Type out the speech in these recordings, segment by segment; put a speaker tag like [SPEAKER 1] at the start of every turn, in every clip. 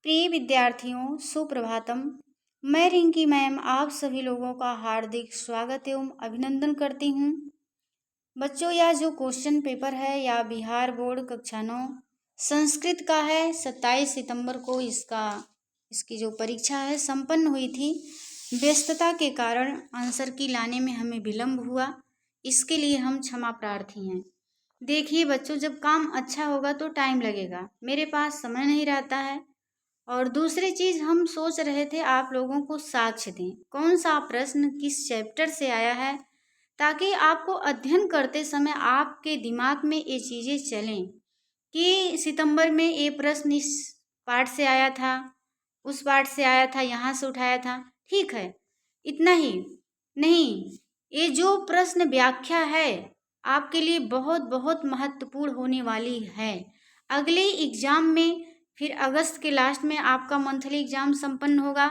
[SPEAKER 1] प्रिय विद्यार्थियों, सुप्रभातम। मैं रिंकी मैम आप सभी लोगों का हार्दिक स्वागत एवं अभिनंदन करती हूँ। बच्चों, यह जो क्वेश्चन पेपर है या बिहार बोर्ड कक्षा 9 संस्कृत का है। 27 सितंबर को इसकी जो परीक्षा है संपन्न हुई थी। व्यस्तता के कारण आंसर की लाने में हमें विलम्ब हुआ, इसके लिए हम क्षमा प्रार्थी हैं। देखिए बच्चों, जब काम अच्छा होगा तो टाइम लगेगा, मेरे पास समय नहीं रहता है। और दूसरी चीज़, हम सोच रहे थे आप लोगों को साक्ष्य दें, कौन सा प्रश्न किस चैप्टर से आया है, ताकि आपको अध्ययन करते समय आपके दिमाग में ये चीज़ें चलें कि सितंबर में ये प्रश्न इस पाठ से आया था, उस पाठ से आया था, यहाँ से उठाया था। ठीक है, इतना ही नहीं, ये जो प्रश्न व्याख्या है आपके लिए बहुत बहुत महत्वपूर्ण होने वाली है। अगले एग्जाम में, फिर अगस्त के लास्ट में आपका मंथली एग्जाम संपन्न होगा,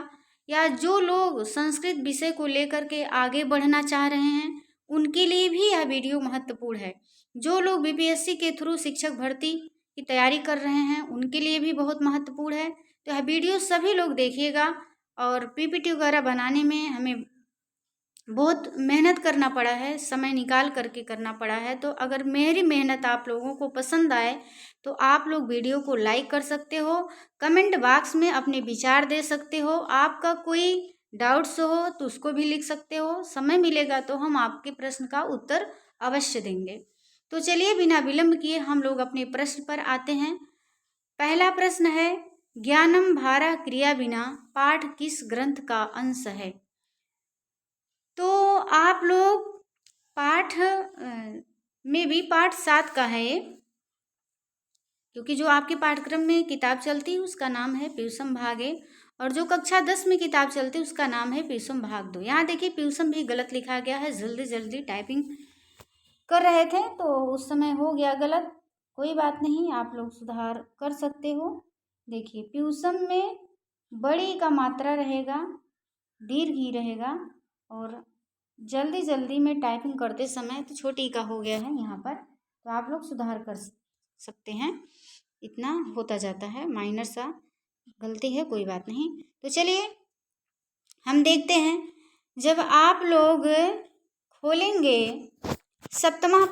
[SPEAKER 1] या जो लोग संस्कृत विषय को लेकर के आगे बढ़ना चाह रहे हैं उनके लिए भी यह वीडियो महत्वपूर्ण है। जो लोग बीपीएससी के थ्रू शिक्षक भर्ती की तैयारी कर रहे हैं उनके लिए भी बहुत महत्वपूर्ण है। तो यह वीडियो सभी लोग देखिएगा। और पीपीटी वगैरह बनाने में हमें बहुत मेहनत करना पड़ा है, समय निकाल करके करना पड़ा है। तो अगर मेरी मेहनत आप लोगों को पसंद आए तो आप लोग वीडियो को लाइक कर सकते हो, कमेंट बॉक्स में अपने विचार दे सकते हो, आपका कोई डाउट्स हो तो उसको भी लिख सकते हो। समय मिलेगा तो हम आपके प्रश्न का उत्तर अवश्य देंगे। तो चलिए बिना विलंब किए हम लोग अपने प्रश्न पर आते हैं। पहला प्रश्न है, ज्ञानम भारा क्रिया बिना पाठ किस ग्रंथ का अंश है? तो आप लोग पाठ में भी पाठ 7 का है ये, क्योंकि जो आपके पाठ्यक्रम में किताब चलती है उसका नाम है पीयूषम भाग 1, और जो कक्षा 10 में किताब चलती है उसका नाम है पीयूषम भाग 2। यहाँ देखिए पीयूषम भी गलत लिखा गया है, जल्दी जल्दी टाइपिंग कर रहे थे तो उस समय हो गया गलत। कोई बात नहीं, आप लोग सुधार कर सकते हो। देखिए पीयूषम में बड़ी का मात्रा रहेगा, दीर्घ ही रहेगा, और जल्दी जल्दी में टाइपिंग करते समय तो छोटी का हो गया है यहाँ पर, तो आप लोग सुधार कर सकते हैं। इतना होता जाता है, माइनर सा गलती है, कोई बात नहीं। तो चलिए हम देखते हैं, जब आप लोग खोलेंगे सप्तमा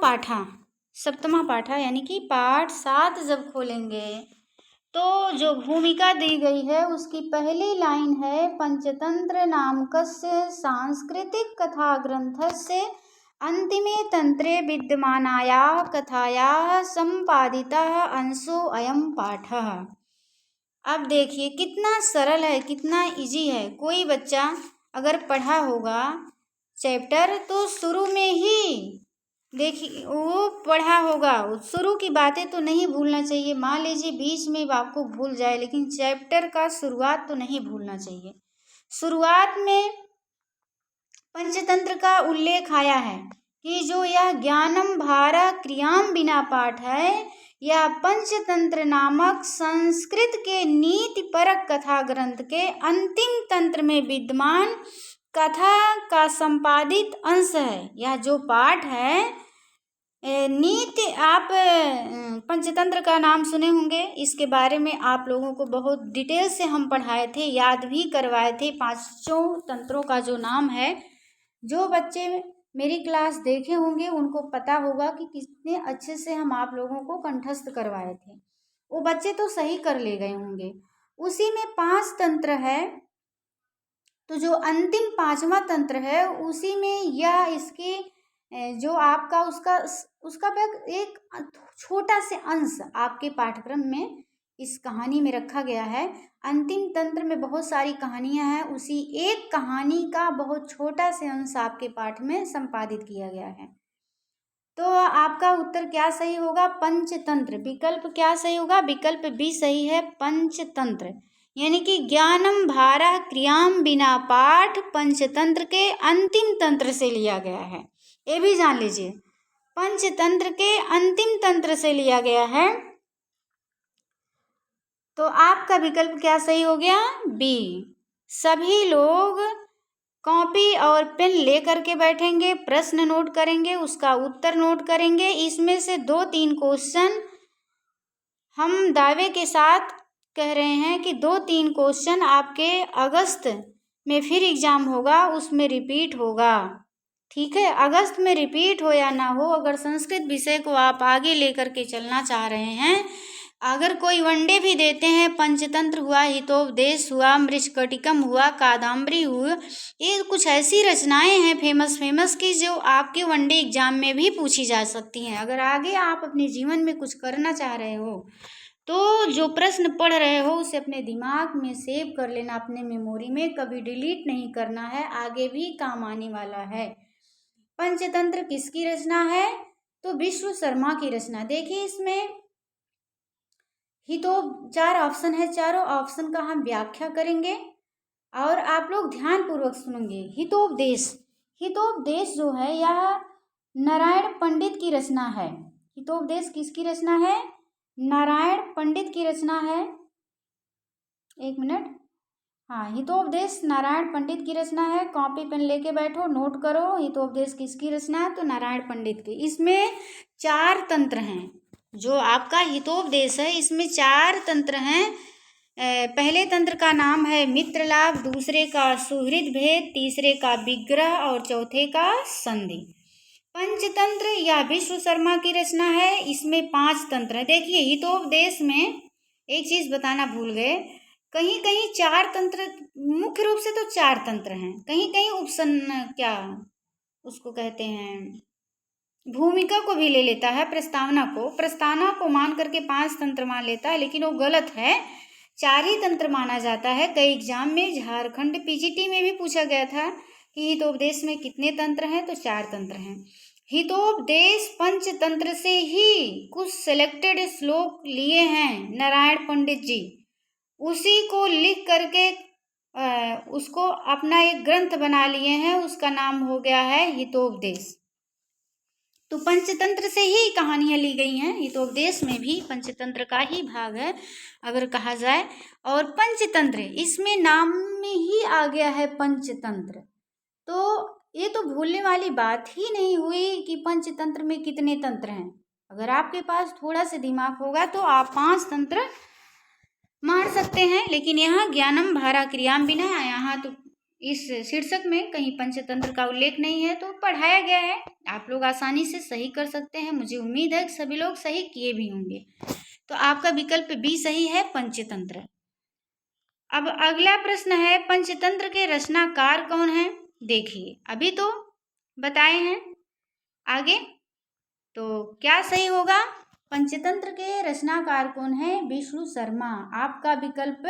[SPEAKER 1] पाठा यानी कि पाठ 7 जब खोलेंगे तो जो भूमिका दी गई है उसकी पहली लाइन है, पंचतंत्र नामकस्य सांस्कृतिक कथा ग्रंथस्य अंतिमे तंत्रे विद्यमानाया कथाया संपादितः अंशो अयम पाठः। अब देखिए कितना सरल है, कितना इजी है। कोई बच्चा अगर पढ़ा होगा चैप्टर तो शुरू में ही देखिए वो पढ़ा होगा, शुरू की बातें तो नहीं भूलना चाहिए। मान लीजिए बीच में आपको भूल जाए, लेकिन चैप्टर का शुरुआत तो नहीं भूलना चाहिए। शुरुआत में पंचतंत्र का उल्लेख आया है कि जो यह ज्ञानम भारा क्रियाम बिना पाठ है, यह पंचतंत्र नामक संस्कृत के नीति परक कथा ग्रंथ के अंतिम तंत्र में विद्यमान कथा का संपादित अंश है। यह जो पाठ है नीति, आप पंचतंत्र का नाम सुने होंगे, इसके बारे में आप लोगों को बहुत डिटेल से हम पढ़ाए थे, याद भी करवाए थे। 5 तंत्रों का जो नाम है, जो बच्चे मेरी क्लास देखे होंगे उनको पता होगा कि कितने अच्छे से हम आप लोगों को कंठस्थ करवाए थे। वो बच्चे तो सही कर ले गए होंगे। उसी में 5 तंत्र है, तो जो अंतिम 5वां तंत्र है उसी में यह इसके जो आपका उसका एक छोटा से अंश आपके पाठ्यक्रम में इस कहानी में रखा गया है। अंतिम तंत्र में बहुत सारी कहानियां हैं, उसी एक कहानी का बहुत छोटा से अंश आपके पाठ में संपादित किया गया है। तो आपका उत्तर क्या सही होगा? पंचतंत्र। विकल्प क्या सही होगा? विकल्प बी सही है, पंचतंत्र। यानी कि ज्ञानम भारा क्रियाम बिना पाठ पंचतंत्र के अंतिम तंत्र से लिया गया है। ये भी जान लीजिए, पंचतंत्र के अंतिम तंत्र से लिया गया है। तो आपका विकल्प क्या सही हो गया? बी। सभी लोग कॉपी और पेन लेकर के बैठेंगे, प्रश्न नोट करेंगे, उसका उत्तर नोट करेंगे। इसमें से 2-3 क्वेश्चन हम दावे के साथ कह रहे हैं कि 2-3 क्वेश्चन आपके अगस्त में फिर एग्जाम होगा, उसमें रिपीट होगा। ठीक है, अगस्त में रिपीट हो या ना हो, अगर संस्कृत विषय को आप आगे लेकर के चलना चाह रहे हैं, अगर कोई वनडे भी देते हैं, पंचतंत्र हुआ, हितोपदेश हुआ, मृच्छकटिकम हुआ, कादम्बरी हुआ, ये कुछ ऐसी रचनाएं हैं फेमस की जो आपके वनडे एग्जाम में भी पूछी जा सकती हैं। अगर आगे आप अपने जीवन में कुछ करना चाह रहे हो तो जो प्रश्न पढ़ रहे हो उसे अपने दिमाग में सेव कर लेना, अपने मेमोरी में, कभी डिलीट नहीं करना है, आगे भी काम आने वाला है। पंचतंत्र किसकी रचना है? तो विश्व शर्मा की रचना। देखिए इसमें हितो 4 ऑप्शन है, चारों ऑप्शन का हम व्याख्या करेंगे और आप लोग ध्यान पूर्वक सुनेंगे। हितोपदेश, हितोपदेश जो है यह नारायण पंडित की रचना है। हितोपदेश किसकी रचना है? नारायण पंडित की रचना है। एक मिनट, हाँ, हितोपदेश नारायण पंडित की रचना है। कॉपी पेन लेके बैठो, नोट करो हितोपदेश किसकी रचना है, तो नारायण पंडित की। इसमें 4 तंत्र हैं। जो आपका हितोपदेश है इसमें 4 तंत्र हैं। पहले तंत्र का नाम है मित्र लाभ, दूसरे का सुहृद भेद, तीसरे का विग्रह और चौथे का संधि। पंचतंत्र या विश्व शर्मा की रचना है, इसमें 5 तंत्र है। देखिए हितोपदेश में एक चीज बताना भूल गए, कहीं कहीं 4 तंत्र, मुख्य रूप से तो 4 तंत्र हैं, कहीं कहीं उपसन क्या उसको कहते हैं, भूमिका को भी ले लेता है, प्रस्तावना को मान करके 5 तंत्र मान लेता है, लेकिन वो गलत है। 4 ही तंत्र माना जाता है। कई एग्जाम में, झारखंड पीजीटी में भी पूछा गया था कि हितोपदेश में कितने तंत्र हैं, तो 4 तंत्र हैं। हितोपदेश पंचतंत्र से ही कुछ सिलेक्टेड श्लोक लिए हैं नारायण पंडित जी, उसी को लिख करके उसको अपना एक ग्रंथ बना लिए हैं, उसका नाम हो गया है हितोपदेश। तो पंचतंत्र से ही कहानियां ली गई हैं, हितोपदेश में भी पंचतंत्र का ही भाग है अगर कहा जाए। और पंचतंत्र इसमें नाम में ही आ गया है पंचतंत्र, तो ये तो भूलने वाली बात ही नहीं हुई कि पंचतंत्र में कितने तंत्र हैं। अगर आपके पास थोड़ा सा दिमाग होगा तो आप 5 तंत्र मार सकते हैं, लेकिन यहाँ ज्ञानम भारा क्रियाम बिना, यहाँ तो इस शीर्षक में कहीं पंचतंत्र का उल्लेख नहीं है, तो पढ़ाया गया है, आप लोग आसानी से सही कर सकते हैं। मुझे उम्मीद है कि सभी लोग सही किए भी होंगे। तो आपका विकल्प बी सही है, पंचतंत्र। अब अगला प्रश्न है, पंचतंत्र के रचनाकार कौन है? देखिए अभी तो बताए हैं, आगे तो क्या सही होगा? पंचतंत्र के रचनाकार कौन है? विष्णु शर्मा। आपका विकल्प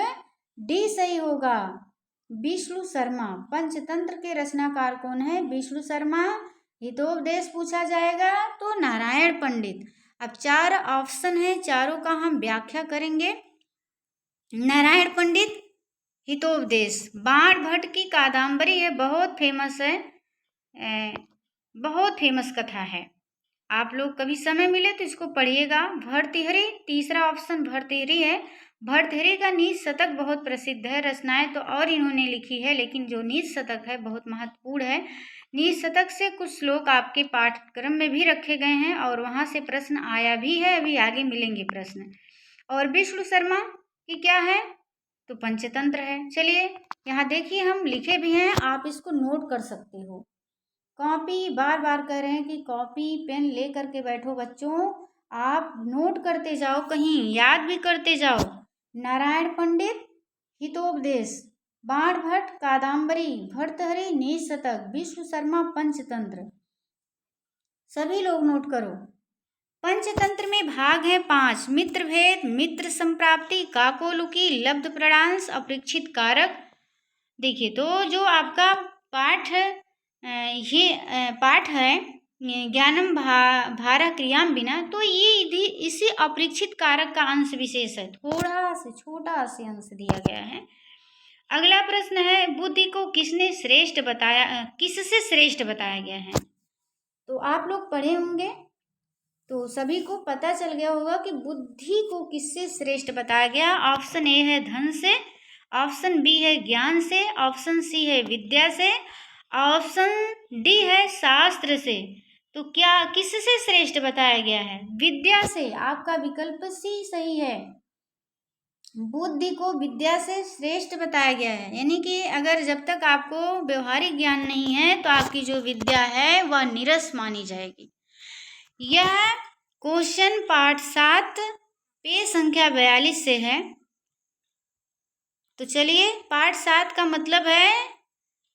[SPEAKER 1] डी सही होगा, विष्णु शर्मा। पंचतंत्र के रचनाकार कौन है? विष्णु शर्मा। हितोपदेश पूछा जाएगा तो नारायण पंडित। अब 4 ऑप्शन है, चारों का हम व्याख्या करेंगे। नारायण पंडित, हितोपदेश, बाण भट्ट की कादम्बरी है, बहुत फेमस है, बहुत फेमस कथा है। आप लोग कभी समय मिले तो इसको पढ़िएगा। भर्तृहरि, तीसरा ऑप्शन भर्तृहरि है। भर्तृहरि का नीच शतक बहुत प्रसिद्ध है, रचनाएं तो और इन्होंने लिखी है, लेकिन जो नीच शतक है बहुत महत्वपूर्ण है। नीच शतक से कुछ श्लोक आपके पाठ्यक्रम में भी रखे गए हैं और वहां से प्रश्न आया भी है, अभी आगे मिलेंगे प्रश्न। और विष्णु शर्मा की क्या है? तो पंचतंत्र है। चलिए यहाँ देखिए हम लिखे भी हैं, आप इसको नोट कर सकते हो। कॉपी, बार बार कह रहे हैं कि कॉपी पेन ले करके बैठो बच्चों, आप नोट करते जाओ, कहीं याद भी करते जाओ। नारायण पंडित, हितोपदेश, बाण भट्ट कादम्बरी, भर्तृहरि नीच शतक, विष्णु शर्मा पंचतंत्र। सभी लोग नोट करो। पंचतंत्र में भाग है 5, मित्र भेद, मित्र संप्राप्ति, काकोलुकी, लब्ध प्रणांश, अपरीक्षित कारक। देखिए तो जो आपका पाठ ये पाठ है ज्ञानम भारा क्रियाम बिना, तो ये इसी अपरीक्षित कारक का अंश विशेष है, थोड़ा से छोटा से अंश दिया गया है। अगला प्रश्न है, बुद्धि को किसने श्रेष्ठ बताया, किससे श्रेष्ठ बताया गया है? तो आप लोग पढ़े होंगे तो सभी को पता चल गया होगा कि बुद्धि को किससे श्रेष्ठ बताया गया। ऑप्शन ए है धन से, ऑप्शन बी है ज्ञान से, ऑप्शन सी है विद्या से, ऑप्शन डी है शास्त्र से। तो क्या किससे श्रेष्ठ बताया गया है? विद्या से। आपका विकल्प सी सही है। बुद्धि को विद्या से श्रेष्ठ बताया गया है, यानी कि अगर जब तक आपको व्यवहारिक ज्ञान नहीं है तो आपकी जो विद्या है वह नीरस मानी जाएगी। यह क्वेश्चन पार्ट 7 पेज संख्या 42 से है। तो चलिए, पार्ट 7 का मतलब है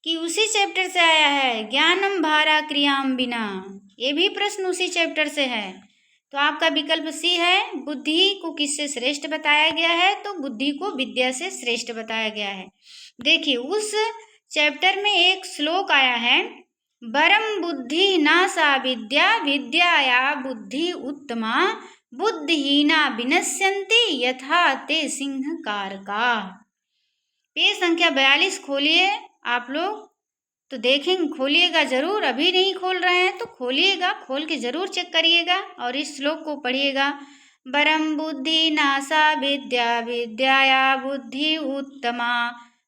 [SPEAKER 1] कि उसी चैप्टर से आया है, ज्ञानम भारा क्रियाम बिना। ये भी प्रश्न उसी चैप्टर से है। तो आपका विकल्प सी है। बुद्धि को किससे श्रेष्ठ बताया गया है? तो बुद्धि को विद्या से श्रेष्ठ बताया गया है। देखिए, उस चैप्टर में एक श्लोक आया है, वरम बुद्धि ना सा विद्या विद्याया बुद्धि उत्तमा बुद्धिहीना विनश्यन्ति यथा ते सिंह कारका। पेज संख्या 42 खोलिए आप लोग, तो देखेंगे, खोलिएगा जरूर, अभी नहीं खोल रहे हैं तो खोलिएगा, खोल के जरूर चेक करिएगा और इस श्लोक को पढ़िएगा। वरम बुद्धि नासा विद्या विद्याया बुद्धि उत्तमा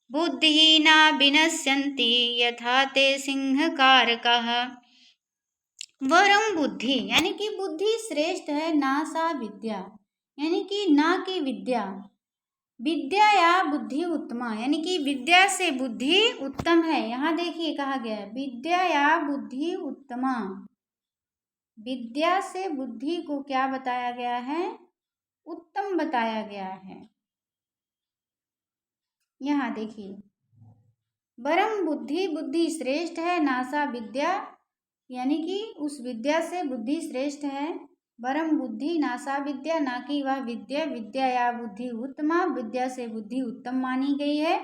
[SPEAKER 1] बुद्धिहीना विनश्यन्ति यथा ते सिंह कारकः। वरम बुद्धि यानी कि बुद्धि श्रेष्ठ है, नासा विद्या यानी कि ना की विद्या, विद्या या बुद्धि उत्तमा यानी कि विद्या से बुद्धि उत्तम है। यहाँ देखिए कहा गया है विद्या या बुद्धि उत्तमा, विद्या से बुद्धि को क्या बताया गया है? उत्तम बताया गया है। यहाँ देखिए, वरम बुद्धि, बुद्धि श्रेष्ठ है, नासा विद्या यानी कि उस विद्या से बुद्धि श्रेष्ठ है। वरम बुद्धि नासा विद्या, ना कि वह विद्या, विद्या या बुद्धि उत्तमा, विद्या से बुद्धि उत्तम मानी गई है।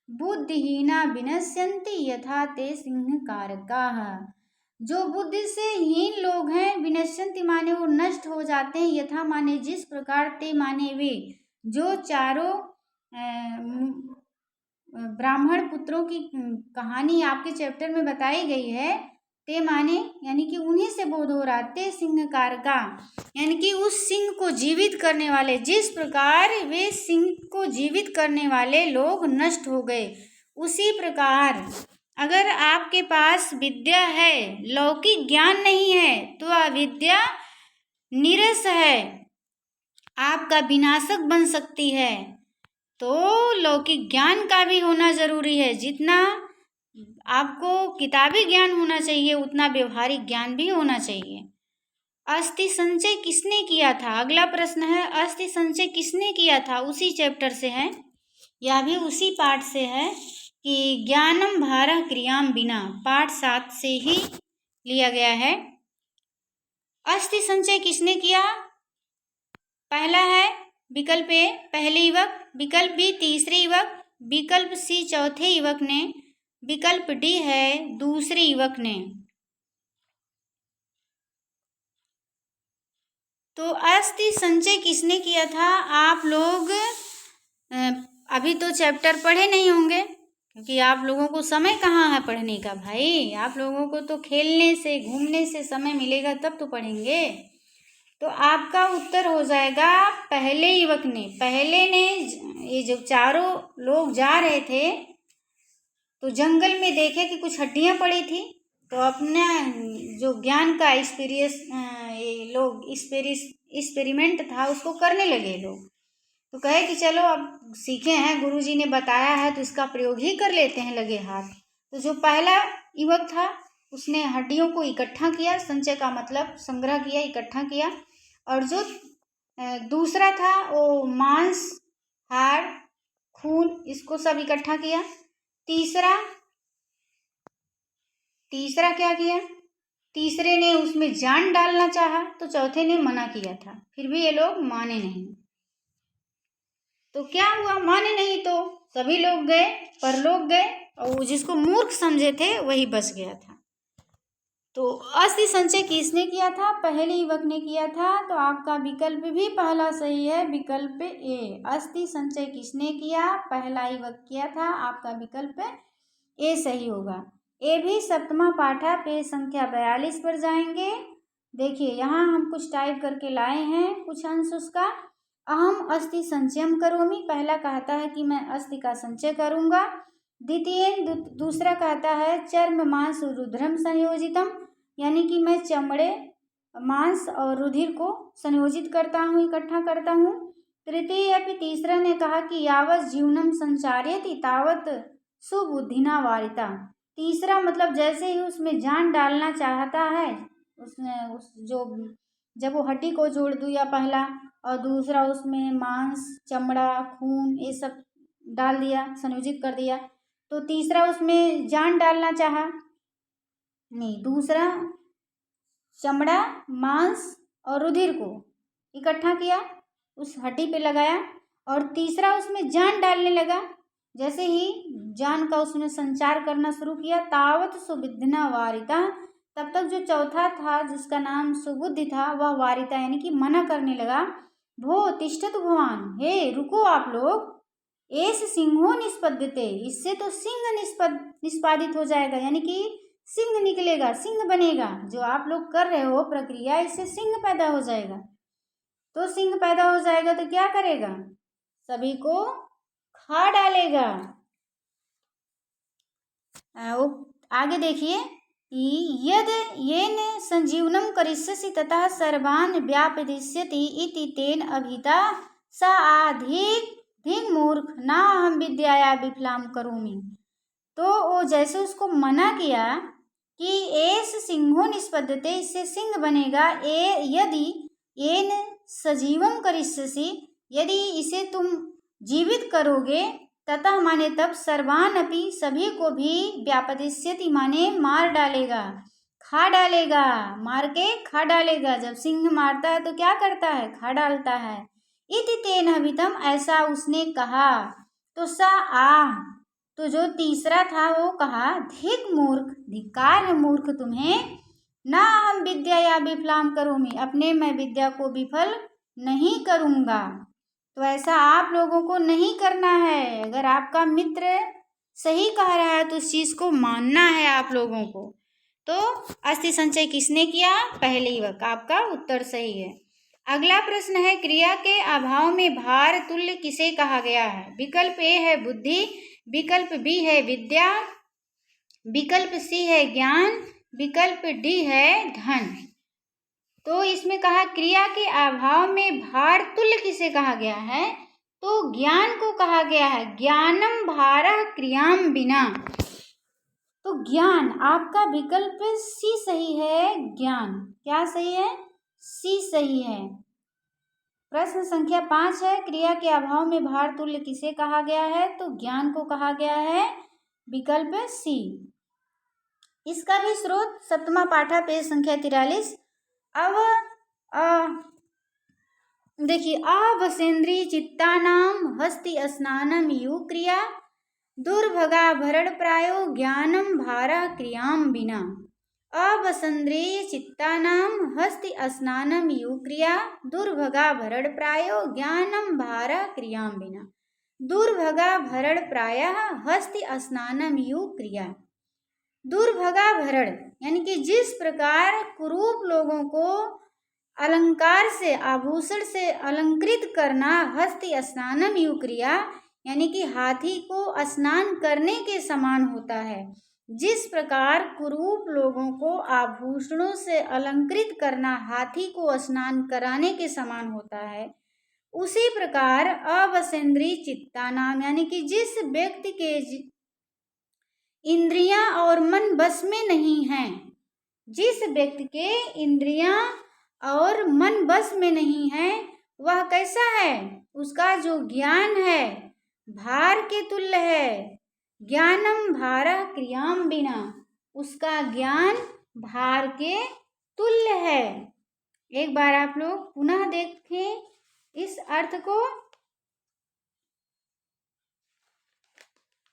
[SPEAKER 1] बुद्धिहीना विनश्यन्ति यथा ते सिंह कारकाः, जो बुद्धि से हीन लोग हैं, विनश्यन्ति माने वो नष्ट हो जाते हैं, यथा माने जिस प्रकार, ते माने वे, जो चारों ब्राह्मण पुत्रों की कहानी आपके चैप्टर में बताई गई है, ते माने यानी कि उन्हीं से बोध हो रहा, ते सिंह कारका यानी कि उस सिंह को जीवित करने वाले, जिस प्रकार वे सिंह को जीवित करने वाले लोग नष्ट हो गए, उसी प्रकार अगर आपके पास विद्या है, लौकिक ज्ञान नहीं है, तो अविद्या नीरस है, आपका विनाशक बन सकती है। तो लौकिक ज्ञान का भी होना जरूरी है। जितना आपको किताबी ज्ञान होना चाहिए उतना व्यवहारिक ज्ञान भी होना चाहिए। अस्थि संचय किसने किया था? अगला प्रश्न है, अस्थि संचय किसने किया था? उसी चैप्टर से है, यह भी उसी पाठ से है कि ज्ञानम भारः क्रियाम बिना, पाठ 7 से ही लिया गया है। अस्थि संचय किसने किया? पहला है विकल्प ए पहले युवक, विकल्प बी तीसरे युवक, विकल्प सी चौथे युवक ने, विकल्प डी है दूसरे युवक ने। तो अस्थि संचय किसने किया था? आप लोग अभी तो चैप्टर पढ़े नहीं होंगे, क्योंकि आप लोगों को समय कहाँ है पढ़ने का भाई। आप लोगों को तो खेलने से घूमने से समय मिलेगा तब तो पढ़ेंगे। तो आपका उत्तर हो जाएगा पहले युवक ने। पहले ने, ये जो चारों लोग जा रहे थे तो जंगल में देखे कि कुछ हड्डियां पड़ी थी, तो अपना जो ज्ञान का एक्सपेरिमेंट था उसको करने लगे लोग। तो कहे कि चलो अब सीखे हैं, गुरुजी ने बताया है तो इसका प्रयोग ही कर लेते हैं, लगे हाथ। तो जो पहला युवक था उसने हड्डियों को इकट्ठा किया, संचय का मतलब संग्रह किया, इकट्ठा किया। और जो दूसरा था वो मांस, हाड़, खून, इसको सब इकट्ठा किया। तीसरा क्या किया? तीसरे ने उसमें जान डालना चाहा तो चौथे ने मना किया था, फिर भी ये लोग माने नहीं। तो क्या हुआ? माने नहीं तो सभी लोग गए, परलोक गए, और वो जिसको मूर्ख समझे थे वही बच गया था। तो अस्थि संचय किसने किया था? पहले युवक ने किया था। तो आपका विकल्प भी पहला सही है, विकल्प ए। अस्थि संचय किसने किया? पहला युवक किया था। आपका विकल्प ए सही होगा। ए भी सप्तमा पाठा पेज संख्या 42 पर जाएंगे। देखिए यहाँ हम कुछ टाइप करके लाए हैं, कुछ अंश उसका। अहम अस्थि संचयम करोमि, पहला कहता है कि मैं अस्थि का संचय करूँगा। द्वितीय, दूसरा कहता है चर्म मांस रुधिरम संयोजितम, यानी कि मैं चमड़े, मांस और रुधिर को संयोजित करता हूँ, इकट्ठा करता हूँ। तृतीय अपि तीसरा ने कहा कि यावत् जीवनम संचार्यति तावत सुबुद्धिना वारिता। तीसरा मतलब जैसे ही उसमें जान डालना चाहता है, उसने उस जो जब वो हड्डी को जोड़ दिया पहला, और दूसरा उसमें मांस, चमड़ा, खून ये सब डाल दिया, संयोजित कर दिया, तो तीसरा उसमें जान डालना चाहा नहीं, दूसरा चमड़ा, मांस और रुधिर को इकट्ठा किया, उस हड्डी पे लगाया, और तीसरा उसमें जान डालने लगा। जैसे ही जान का उसने संचार करना शुरू किया, तावत सुबुद्धिना वारिता, तब तक जो चौथा था जिसका नाम सुबुद्धि था वह वारिता यानी कि मना करने लगा। भो तिष्ठत भगवान, हे रुको आप लोग, एस सिंहो निष्पद्यते, इससे तो सिंह निष्पादित हो जाएगा, यानी कि सिंह निकलेगा, सिंह बनेगा। जो आप लोग कर रहे हो प्रक्रिया, इससे सिंह पैदा हो जाएगा। तो सिंह पैदा हो जाएगा तो क्या करेगा? सभी को खा डालेगा। आगे देखिए, यद येन संजीवनम करिष्यसि ततः सर्वान् व्यापदिष्यति इति तेन अभिता स अधिक मूर्ख ना हम विद्याया विफलाम करोमि। तो वो जैसे उसको मना किया कि एस सिंहो निष्पद्यते, इससे सिंह बनेगा, यदि येन सजीवम करिष्यसि, यदि इसे तुम जीवित करोगे, ततः माने तब, सर्वान अपि सभी को भी, व्यापदिष्यति माने मार डालेगा, खा डालेगा, मार के खा डालेगा। जब सिंह मारता है तो क्या करता है? खा डालता है। इति तेन अभितम, ऐसा उसने कहा। तो सा आह, तो जो तीसरा था वो कहा, धिक मूर्ख, धिक्कार है मूर्ख तुम्हें, ना हम विद्या या विफलाम करूँगी, अपने मैं विद्या को विफल नहीं करूँगा। तो ऐसा आप लोगों को नहीं करना है। अगर आपका मित्र सही कह रहा है तो उस चीज़ को मानना है आप लोगों को। तो अस्थि संचय किसने किया? पहले युवक, आपका उत्तर सही है। अगला प्रश्न है, क्रिया के अभाव में भार तुल्य किसे कहा गया है? विकल्प ए है बुद्धि, विकल्प बी है विद्या, विकल्प सी है ज्ञान, विकल्प डी है धन। तो इसमें कहा क्रिया के अभाव में भार तुल्य किसे कहा गया है? तो ज्ञान को कहा गया है। ज्ञानम भारः क्रियाम विना। तो ज्ञान, आपका विकल्प सी सही है। ज्ञान क्या सही है? सी सही है। प्रश्न संख्या 5 है, क्रिया के अभाव में भार तुल्य किसे कहा गया है? तो ज्ञान को कहा गया है, विकल्प सी। इसका भी स्रोत सप्तमा पाठा पेज संख्या 43। अब देखिए, अवसेन्द्रिय चित्तानाम हस्ति स्नानम यु क्रिया दुर्भगा भरण प्रायो ज्ञानम भारा क्रियाम विना। अवसेन्द्रिय चित्तानाम हस्ति स्नानम यु क्रिया दुर्भगा भरण प्रायो ज्ञानम भारा क्रियाम विना। दुर्भगा भरण प्रायः हस्ति स्नानम यु क्रिया। दुर्भगा भरण यानी कि जिस प्रकार कुरूप लोगों को अलंकार से, आभूषण से अलंकृत करना, हस्ति स्नानम यु क्रिया यानी कि हाथी को स्नान करने के समान होता है। जिस प्रकार कुरूप लोगों को आभूषणों से अलंकृत करना हाथी को स्नान कराने के समान होता है, उसी प्रकार अवसेन्द्रिय चित्तानाम यानी कि जिस व्यक्ति के इंद्रियां और मन बस में नहीं हैं, जिस व्यक्ति के इंद्रियां और मन बस में नहीं है, वह कैसा है? उसका जो ज्ञान है भार के तुल्य है। ज्ञानम भारः क्रियाम विना, उसका ज्ञान भार के तुल्य है। एक बार आप लोग पुनः देखें इस अर्थ को।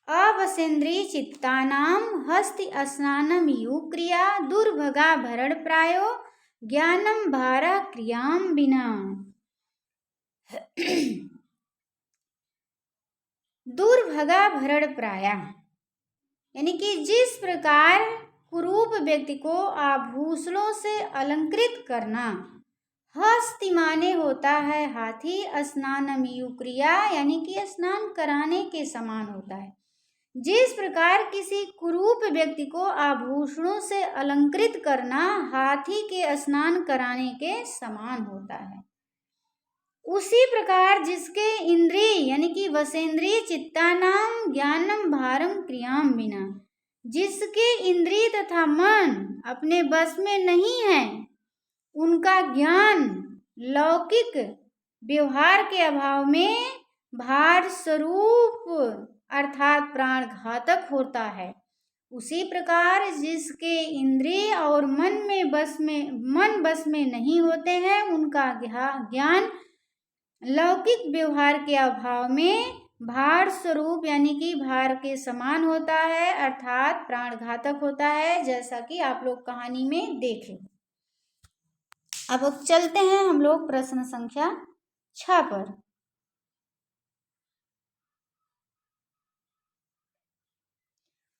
[SPEAKER 1] अवसेन्द्रिय चित्तानाम हस्ति स्नानम यु क्रिया दुर्भगा भरण प्रायो ज्ञानम भारा क्रियाम विना। दुर्भगा भरण प्राया यानी कि जिस प्रकार कुरूप व्यक्ति को आभूषणों से अलंकृत करना, हस्ति माने होता है हाथी, स्नानम यु क्रिया यानी कि स्नान कराने के समान होता है। जिस प्रकार किसी कुरूप व्यक्ति को आभूषणों से अलंकृत करना हाथी के स्नान कराने के समान होता है। उसी प्रकार जिसके इंद्रिय यानी कि वसेंद्रिय चित्तानाम ज्ञानम भारम क्रियाम बिना, जिसके इंद्रिय तथा मन अपने बस में नहीं है, उनका ज्ञान लौकिक व्यवहार के अभाव में भार स्वरूप अर्थात प्राण घातक होता है। उसी प्रकार जिसके इंद्रिय और मन बस में नहीं होते हैं, उनका ज्ञान लौकिक व्यवहार के अभाव में भार स्वरूप यानी कि भार के समान होता है, अर्थात प्राण घातक होता है, जैसा कि आप लोग कहानी में देखें। अब चलते हैं हम लोग प्रश्न संख्या 6 पर।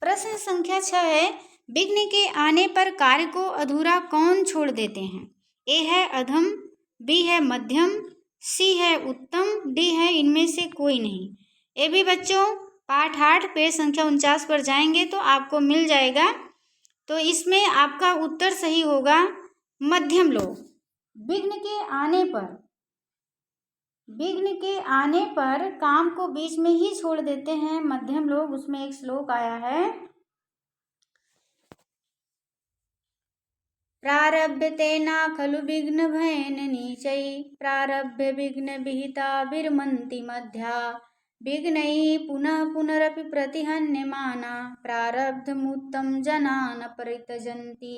[SPEAKER 1] प्रश्न संख्या 6 है, विघ्न के आने पर कार्य को अधूरा कौन छोड़ देते हैं? ए है अधम, बी है मध्यम, सी है उत्तम, डी है इनमें से कोई नहीं। ये भी बच्चों पाठ 8 पेज संख्या 49 पर जाएंगे तो आपको मिल जाएगा। तो इसमें आपका उत्तर सही होगा मध्यम लोग। विघ्न के आने पर काम को बीच में ही छोड़ देते हैं मध्यम लोग। उसमें एक श्लोक आया है, प्रारब्धते न खलु विघ्न भयन नीचै, प्रारब्ध विघ्न विहिता विरमन्ति मध्या, विघ्नैः पुनः पुनरपि प्रतिहन्यमाना, प्रारब्धमुत्तम जना न परित्यजन्ति।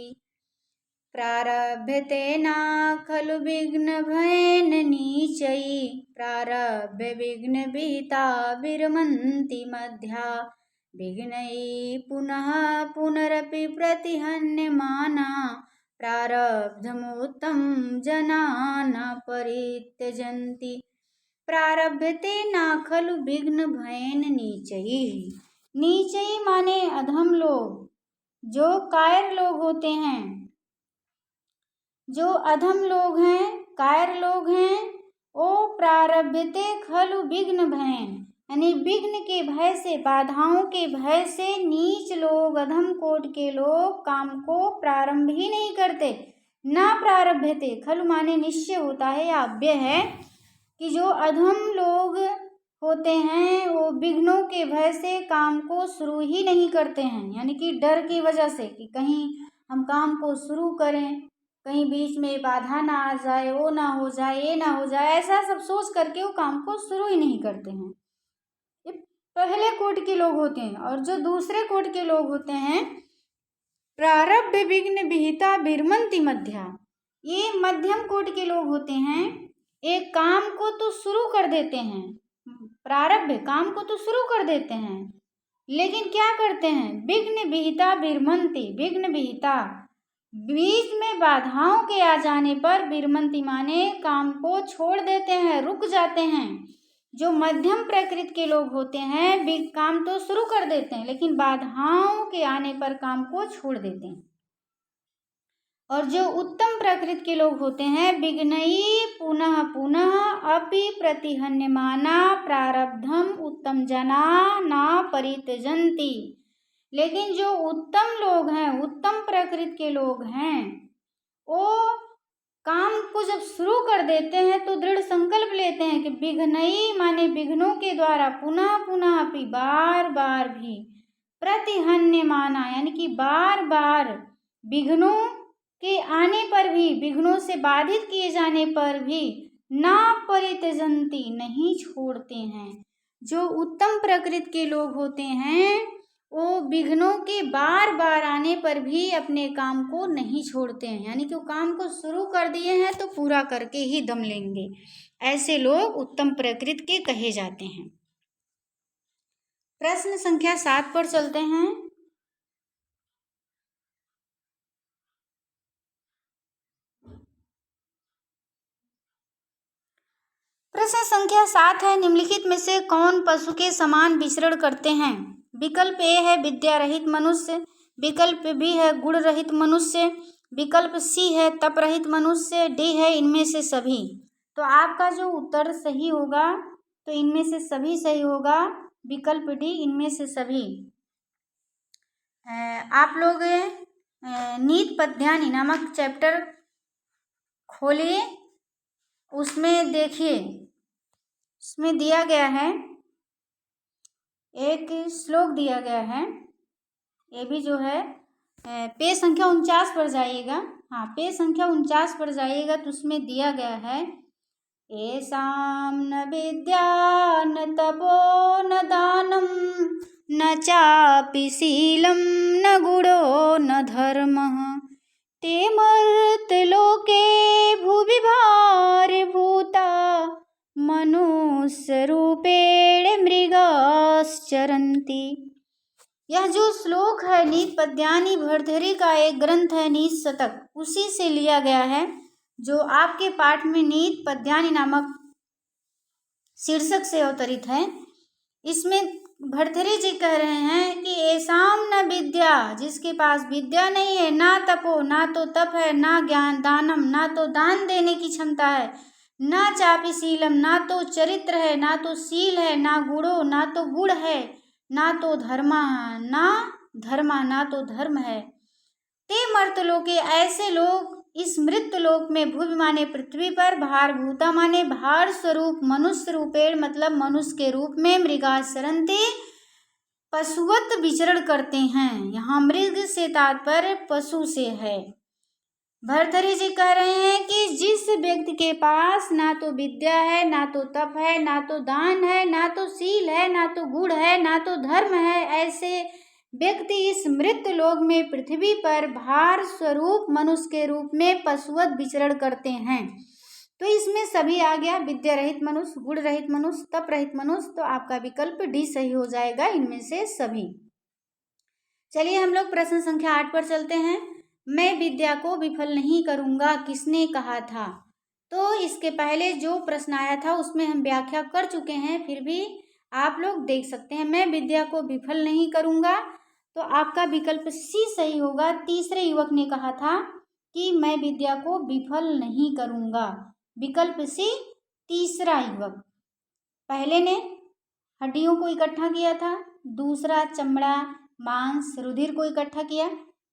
[SPEAKER 1] प्रारभ्यते न खलु विघ्न भयन नीचै, प्रारब्ध विघ्न विहिता विरमन्ति मध्या, विघ्नैः पुनः पुनरपि प्रतिहन्यमाना, प्रारब्धमुत्तम जना न परित्यजन्ति। प्रारभ्यते न खलु विघ्न भयन नीचै। नीचै माने अधम लोग, जो कायर लोग होते हैं, जो अधम लोग हैं, कायर लोग हैं, ओ प्रारब्धते खलु विघ्न भयन यानी विघ्न के भय से, बाधाओं के भय से नीच लोग, अधम कोट के लोग काम को प्रारंभ ही नहीं करते। ना प्रारभ्यते, खलु माने निश्चय होता है या अव्यय है कि जो अधम लोग होते हैं वो विघ्नों के भय से काम को शुरू ही नहीं करते हैं, यानी कि डर की वजह से कि कहीं हम काम को शुरू करें, कहीं बीच में बाधा ना आ जाए, वो ना हो जाए, ये ना हो जाए, ऐसा सब सोच करके वो काम को शुरू ही नहीं करते हैं। ये पहले कोट के लोग होते हैं। और जो दूसरे कोट के लोग होते हैं, प्रारब्ध विघ्न विहिता विरमन्ति मध्या, ये मध्यम कोट के लोग होते हैं। एक काम को तो शुरू कर देते हैं, प्रारब्ध काम को तो शुरू कर देते हैं, लेकिन क्या करते हैं? विघ्न विहिता विरमन्ति, विघ्न विहिता बीच में बाधाओं के आ जाने पर, विरमन्ति माने काम को छोड़ देते हैं, रुक जाते हैं। जो मध्यम प्रकृति के लोग होते हैं काम तो शुरू कर देते हैं, लेकिन बाधाओं के आने पर काम को छोड़ देते हैं। और जो उत्तम प्रकृति के लोग होते हैं, विघ्नैः पुनः पुनः अपि प्रतिहन्यमाना, प्रारब्धम उत्तम जना न परित्यजन्ति। लेकिन जो उत्तम लोग हैं, उत्तम प्रकृति के लोग हैं, वो काम को जब शुरू कर देते हैं तो दृढ़ संकल्प लेते हैं कि विघ्नैः माने विघ्नों के द्वारा, पुनः पुनः अपि बार बार भी, प्रतिहन्यमाना यानी कि बार बार विघ्नों के आने पर भी, विघ्नों से बाधित किए जाने पर भी ना परित्यजन्ति नहीं छोड़ते हैं। जो उत्तम प्रकृति के लोग होते हैं वो विघ्नों के बार बार आने पर भी अपने काम को नहीं छोड़ते हैं, यानी कि वो काम को शुरू कर दिए हैं तो पूरा करके ही दम लेंगे। ऐसे लोग उत्तम प्रकृति के कहे जाते हैं। प्रश्न संख्या 7 पर चलते हैं। प्रश्न संख्या 7 है, निम्नलिखित में से कौन पशु के समान विचरण करते हैं? विकल्प ए है विद्या रहित मनुष्य, विकल्प बी है गुण रहित मनुष्य, विकल्प सी है तप रहित मनुष्य, डी है इनमें से सभी। तो आपका जो उत्तर सही होगा तो इनमें से सभी सही होगा, विकल्प डी इनमें से सभी। आप लोग नीत पद्यानि नामक चैप्टर खोलिए उसमें देखिए, उसमें दिया गया है, एक श्लोक दिया गया है। ये भी जो है पेज संख्या 49 पर जाइएगा। हाँ, पेज संख्या 49 पर जाइएगा तो उसमें दिया गया है, येषां न विद्या न तपो न दानं न चापि शीलं न गुणो न धर्मः ते मर्त्यलोके भुवि भारभूता मनुष्यरूपेण मृगाश्चरन्ति। यह जो श्लोक है नीत पद्यानि भर्तृहरि का एक ग्रंथ है, नीत शतक, उसी से लिया गया है, जो आपके पाठ में नीत पद्यानि नामक शीर्षक से अवतरित है। इसमें भर्तृहरि जी कह रहे हैं कि ऐसाम न विद्या, जिसके पास विद्या नहीं है, ना तपो, ना तो तप है, ना ज्ञान दानम, ना तो दान देने की क्षमता है, ना चापि शीलम, ना तो चरित्र है, ना तो शील है, ना गुणो, ना तो गुण है, ना तो धर्मा, ना तो धर्म है। ते मर्त्यलोके, ऐसे लोग इस मृत्यलोक में, भुवि माने पृथ्वी पर, भारभूता माने भार स्वरूप, मनुष्य रूपेण मतलब मनुष्य के रूप में, मृगाचरन्ति पशुवत विचरण करते हैं। यहाँ मृग से तात्पर्य पशु से है। भर्तृहरि जी कह रहे हैं कि जिस व्यक्ति के पास ना तो विद्या है, ना तो तप है, ना तो दान है, ना तो शील है, ना तो गुण है, ना तो धर्म है, ऐसे व्यक्ति इस मृत्यु लोक में पृथ्वी पर भार स्वरूप मनुष्य के रूप में पशुवत विचरण करते हैं। तो इसमें सभी आ गया, विद्या रहित मनुष्य, गुण रहित मनुष्य, तप रहित मनुष्य, तो आपका विकल्प डी सही हो जाएगा इनमें से सभी। चलिए हम लोग प्रश्न संख्या 8 पर चलते हैं। मैं विद्या को विफल नहीं करूँगा, किसने कहा था? तो इसके पहले जो प्रश्न आया था उसमें हम व्याख्या कर चुके हैं, फिर भी आप लोग देख सकते हैं। मैं विद्या को विफल नहीं करूँगा, तो आपका विकल्प सी सही होगा। तीसरे युवक ने कहा था कि मैं विद्या को विफल नहीं करूँगा, विकल्प सी तीसरा युवक। पहले ने हड्डियों को इकट्ठा किया था, दूसरा चमड़ा मांस रुधिर को इकट्ठा किया,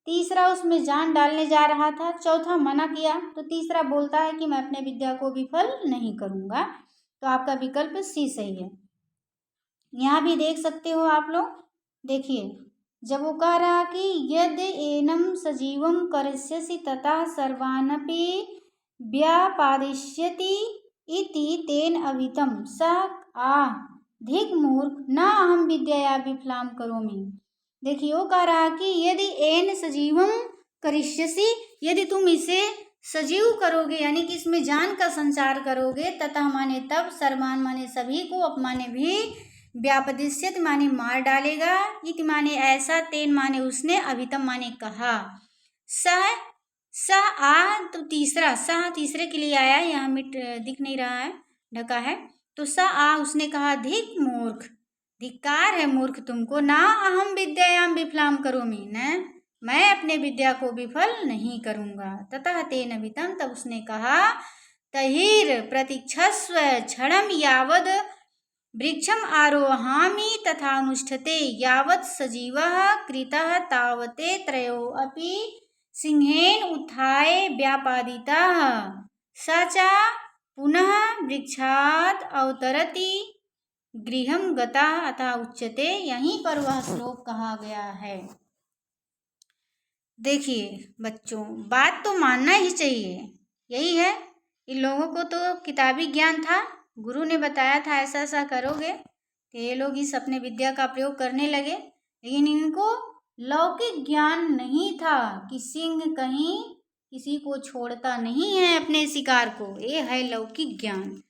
[SPEAKER 1] तीसरा उसमें जान डालने जा रहा था, चौथा मना किया, तो तीसरा बोलता है कि मैं अपने विद्या को विफल नहीं करूँगा। तो आपका विकल्प सी सही है। यहाँ भी देख सकते हो आप लोग, देखिए जब वो कह रहा कि यद एनम सजीवम करिष्यसि तथा सर्वानपि व्यापादिष्यति इति तेन अभितम स आ धिक मूर्ख न अहम विद्या विफलाम करोमि। देखिए वो कह रहा कि यदि एन सजीवम करिष्यसि, यदि तुम इसे सजीव करोगे यानी कि इसमें जान का संचार करोगे, तथा माने तब, सर्वान माने सभी को, अपमाने भी, व्यापदिष्यत माने मार डालेगा, इति माने ऐसा, तेन माने उसने, अभितम माने कहा, स आ, तो तीसरा स तीसरे के लिए आया, यहाँ मिट दिख नहीं रहा है, ढका है, तो स आ उसने कहा धिक मूर्ख, धिक्कार है मूर्ख तुमको, ना अहम विद्यायाम विफलाम करोमि, न मैं अपने विद्या को विफल नहीं करूँगा। ततः तेन अभितम, तब उसने कहा, तहिर प्रतीक्षस्व क्षणम यावद वृक्षम आरोहामि तथा अनुष्ठते यावत् सजीवः कृतः तावते त्रयो अपि सिंहेन उत्थाय व्यापादिताः स च पुनः वृक्षात् अवतरति गृहं गतः अतः उच्यते। यहीं पर वह श्लोक कहा गया है। देखिए बच्चों, बात तो मानना ही चाहिए, यही है। इन लोगों को तो किताबी ज्ञान था, गुरु ने बताया था ऐसा ऐसा करोगे, तो ये लोग इस अपने विद्या का प्रयोग करने लगे, लेकिन इनको लौकिक ज्ञान नहीं था कि सिंह कहीं किसी को छोड़ता नहीं है अपने शिकार को, ये है लौकिक ज्ञान।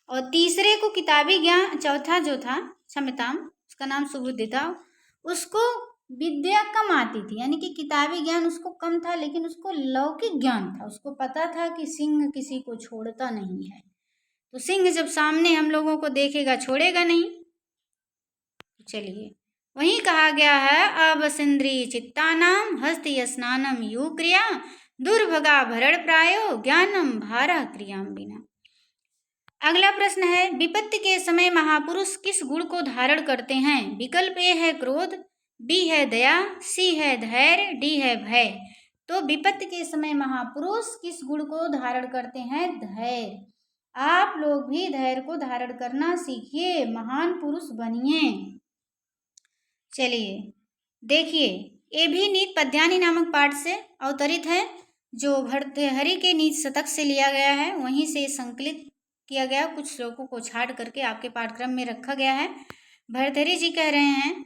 [SPEAKER 1] और तीसरे को किताबी ज्ञान, चौथा जो था क्षमताम, उसका नाम सुबुद्धि था, उसको विद्या कम आती थी, यानी कि किताबी ज्ञान उसको कम था, लेकिन उसको लौकिक ज्ञान था, उसको पता था कि सिंह किसी को छोड़ता नहीं है। तो सिंह जब सामने हम लोगों को देखेगा छोड़ेगा नहीं। चलिए वहीं कहा गया है, अवसिंद्री चित्तानाम हस्त स्नानम यु क्रिया दुर्भगा भरण प्रायो ज्ञानम भारा क्रियाम बिना। अगला प्रश्न है, विपत्ति के समय महापुरुष किस गुण को धारण करते हैं? विकल्प ए है क्रोध, बी है दया, सी है धैर्य, डी है भय। तो विपत्ति के समय महापुरुष किस गुण को धारण करते हैं? धैर्य। आप लोग भी धैर्य को धारण करना सीखिए, महान पुरुष बनिए। चलिए देखिए, ये भी नीत पद्यानी नामक पाठ से अवतरित है, जो भर्तृहरि के नीत शतक से लिया गया है, वहीं से संकलित किया गया, कुछ श्लोकों को छाट करके आपके पाठ्यक्रम में रखा गया है। भर्तृहरि जी कह रहे हैं,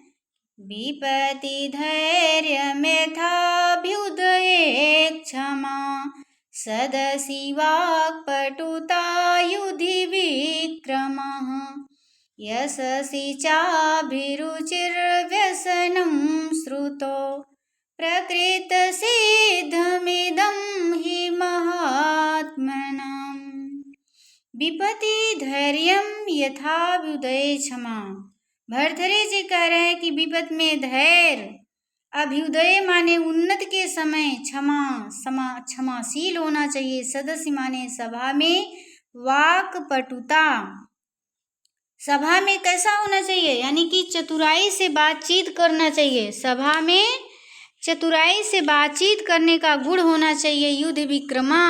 [SPEAKER 1] विपति धैर्य मेधाभ्युदये क्षमा सदसि वाक्पटुता युधि विक्रमः यशसि चाभिरुचिर्व्यसनं श्रुतो प्रकृतसिद्धमिदं हि महात्मनाम्। विपति धैर्यं यथाभ्युदये क्षमा। भर्तृहरि जी कह रहे हैं कि विपत में धैर्य, अभ्युदय माने उन्नत के समय क्षमाशील होना चाहिए, सदस्य माने सभा में, वाक्पटुता सभा में कैसा होना चाहिए, यानी कि चतुराई से बातचीत करना चाहिए, सभा में चतुराई से बातचीत करने का गुण होना चाहिए। युद्ध विक्रमा,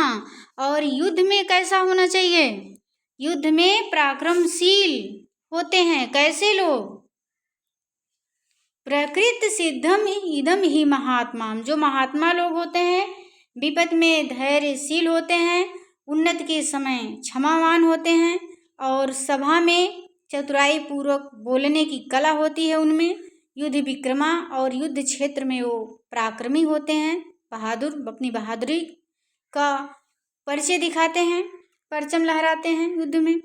[SPEAKER 1] और युद्ध में कैसा होना चाहिए, युद्ध में पराक्रमशील होते हैं कैसे लोग, प्रकृत सिद्धम इदम ही महात्मा, जो महात्मा लोग होते हैं विपत में धैर्यशील होते हैं, उन्नत के समय क्षमावान होते हैं, और सभा में चतुराई पूर्वक बोलने की कला होती है उनमें, युद्ध विक्रमा, और युद्ध क्षेत्र में वो पराक्रमी होते हैं, बहादुर, अपनी बहादुरी का परिचय दिखाते हैं, परचम लहराते हैं युद्ध में।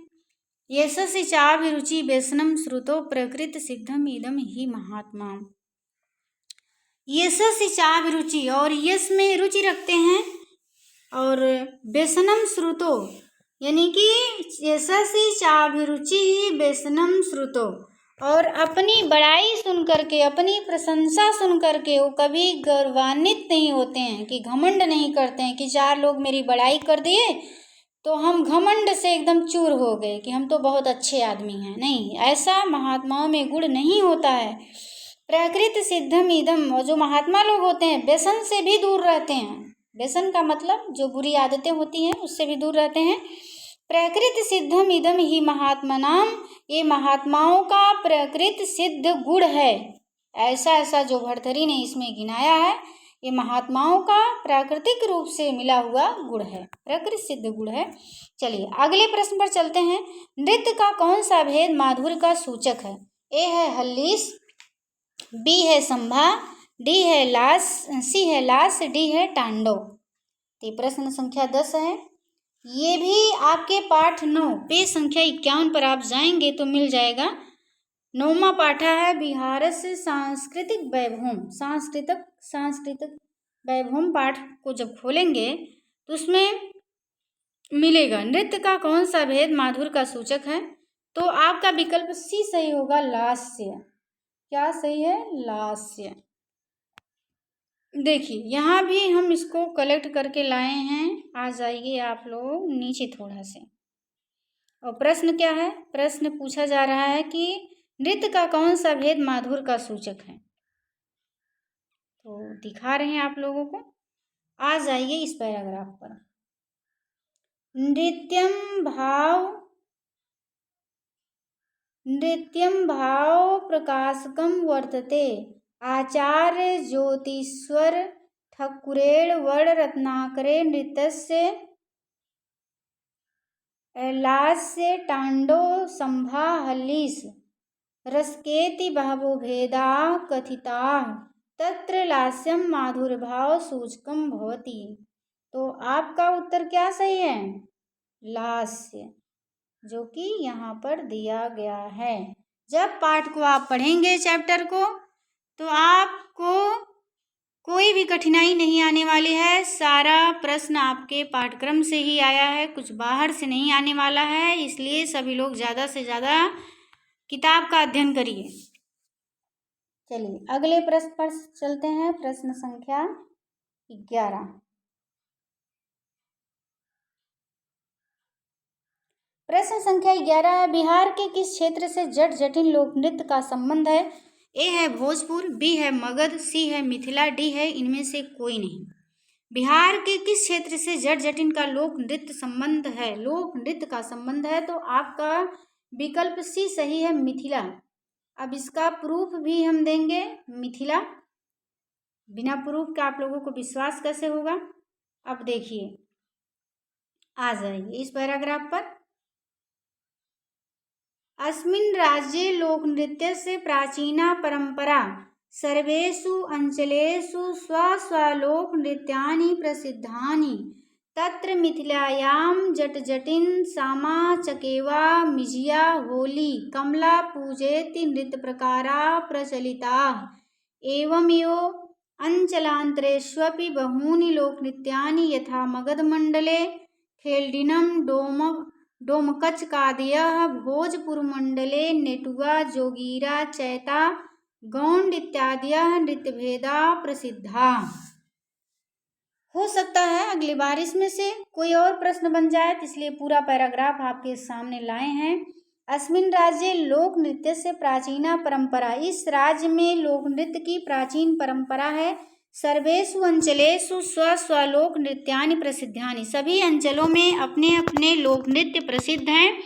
[SPEAKER 1] यशसि चाभिरुचि व्यसनम श्रुतो प्रकृत सिद्धम इदम ही महात्मा। यशसि चाभिरुचि, और यश में रुचि रखते हैं, और व्यसनम श्रुतो, यानी कि यशसि चाभिरुचि व्यसनम श्रुतो, और अपनी बड़ाई सुन करके, अपनी प्रशंसा सुन करके वो कभी गौरवान्वित नहीं होते हैं, कि घमंड नहीं करते हैं कि चार लोग मेरी बड़ाई कर दिए तो हम घमंड से एकदम चूर हो गए कि हम तो बहुत अच्छे आदमी हैं। नहीं, ऐसा महात्माओं में गुण नहीं होता है। प्रकृत सिद्धम इदम, और जो महात्मा लोग होते हैं व्यसन से भी दूर रहते हैं, व्यसन का मतलब जो बुरी आदतें होती हैं उससे भी दूर रहते हैं। प्रकृत सिद्धम इदम ही महात्मनाम, ये महात्माओं का प्रकृत सिद्ध गुण है। ऐसा ऐसा जो भर्तृहरि ने इसमें गिनाया है, ये महात्माओं का प्राकृतिक रूप से मिला हुआ गुण है, प्रकृति सिद्ध गुण है। चलिए अगले प्रश्न पर चलते हैं। नृत्य का कौन सा भेद माधुर्य का सूचक है? ए है हल्लीस, बी है संभा, डी है लास, सी है लास, डी है टांडो। तो प्रश्न संख्या 10 है। ये भी आपके पाठ 9 पेज संख्या 51 पर आप जाएंगे तो मिल जाएगा। 9वां पाठा है बिहारस्य सांस्कृतिक वैभवम। सांस्कृतिक वैभवम पाठ को जब खोलेंगे तो उसमें मिलेगा नृत्य का कौन सा भेद माधुर्य का सूचक है। तो आपका विकल्प सी सही होगा, लास्य। क्या सही है? लास्य। देखिए यहाँ भी हम इसको कलेक्ट करके लाए हैं, आ जाइए आप लोग नीचे थोड़ा से। और प्रश्न क्या है? प्रश्न पूछा जा रहा है कि नृत्य का कौन सा भेद माधुर्य का सूचक है। तो दिखा रहे हैं आप लोगों को, आ जाइए इस पैराग्राफ पर। नृत्यं भाव प्रकाशकं वर्तते। आचार्य ज्योतिश्वर ठकुरेण वर्णरत्नाकरे नृत्यस्य लास्य टांडो संभा हल्लीस रसकेति बहवो भेदाः कथिताः तत्र लास्यं माधुर्यभाव सूचकं भवति। तो आपका उत्तर क्या सही है? लास्य, जो कि यहाँ पर दिया गया है। जब पाठ को आप पढ़ेंगे चैप्टर को तो आपको कोई भी कठिनाई नहीं आने वाली है। सारा प्रश्न आपके पाठ्यक्रम से ही आया है, कुछ बाहर से नहीं आने वाला है। इसलिए सभी लोग ज़्यादा से ज़्यादा किताब का अध्ययन करिए। चलिए अगले प्रश्न पर चलते हैं। प्रश्न संख्या 11। प्रश्न संख्या 11 है, बिहार के किस क्षेत्र से जट जटिन लोक नृत्य का संबंध है? ए है भोजपुर, बी है मगध, सी है मिथिला, डी है इनमें से कोई नहीं। बिहार के किस क्षेत्र से जट जटिन का लोक नृत्य संबंध है? लोक नृत्य का संबंध है तो आपका विकल्प सी सही है, मिथिला। अब इसका प्रूफ भी हम देंगे, मिथिला। बिना प्रूफ के आप लोगों को विश्वास कैसे होगा? अब देखिए, आ जाइए इस पैराग्राफ पर। अस्मिन् राज्ये लोकनृत्यस्य प्राचीना परंपरा सर्वेषु अंचलेषु स्वस्वलोकनृत्यानि प्रसिद्धानि। तत्र मिथिलायां जटजटिन सामा चकेवा मिजिया होली कमला पूजेति नृत्यप्रकाराः प्रचलिताः। एवमेव अंचलान्तरेष्वपि बहूनि लोकनृत्यानि यथा मगधमण्डले खेल्डिनं डोमकचकादयः, भोजपुरमण्डले नेटुगा जोगीरा चैता गौंड इत्यादयः नृत्यभेदाः प्रसिद्धाः। हो सकता है अगली बार इसमें से कोई और प्रश्न बन जाए, तो इसलिए पूरा पैराग्राफ आपके सामने लाए हैं। अस्मिन् राज्ये लोक नृत्य से प्राचीना परंपरा, इस राज्य में लोक नृत्य की प्राचीन परंपरा है। सर्वेषु अंचलेषु स्वस्वलोक नृत्यानि प्रसिद्धानि, सभी अंचलों में अपने अपने लोक नृत्य प्रसिद्ध हैं।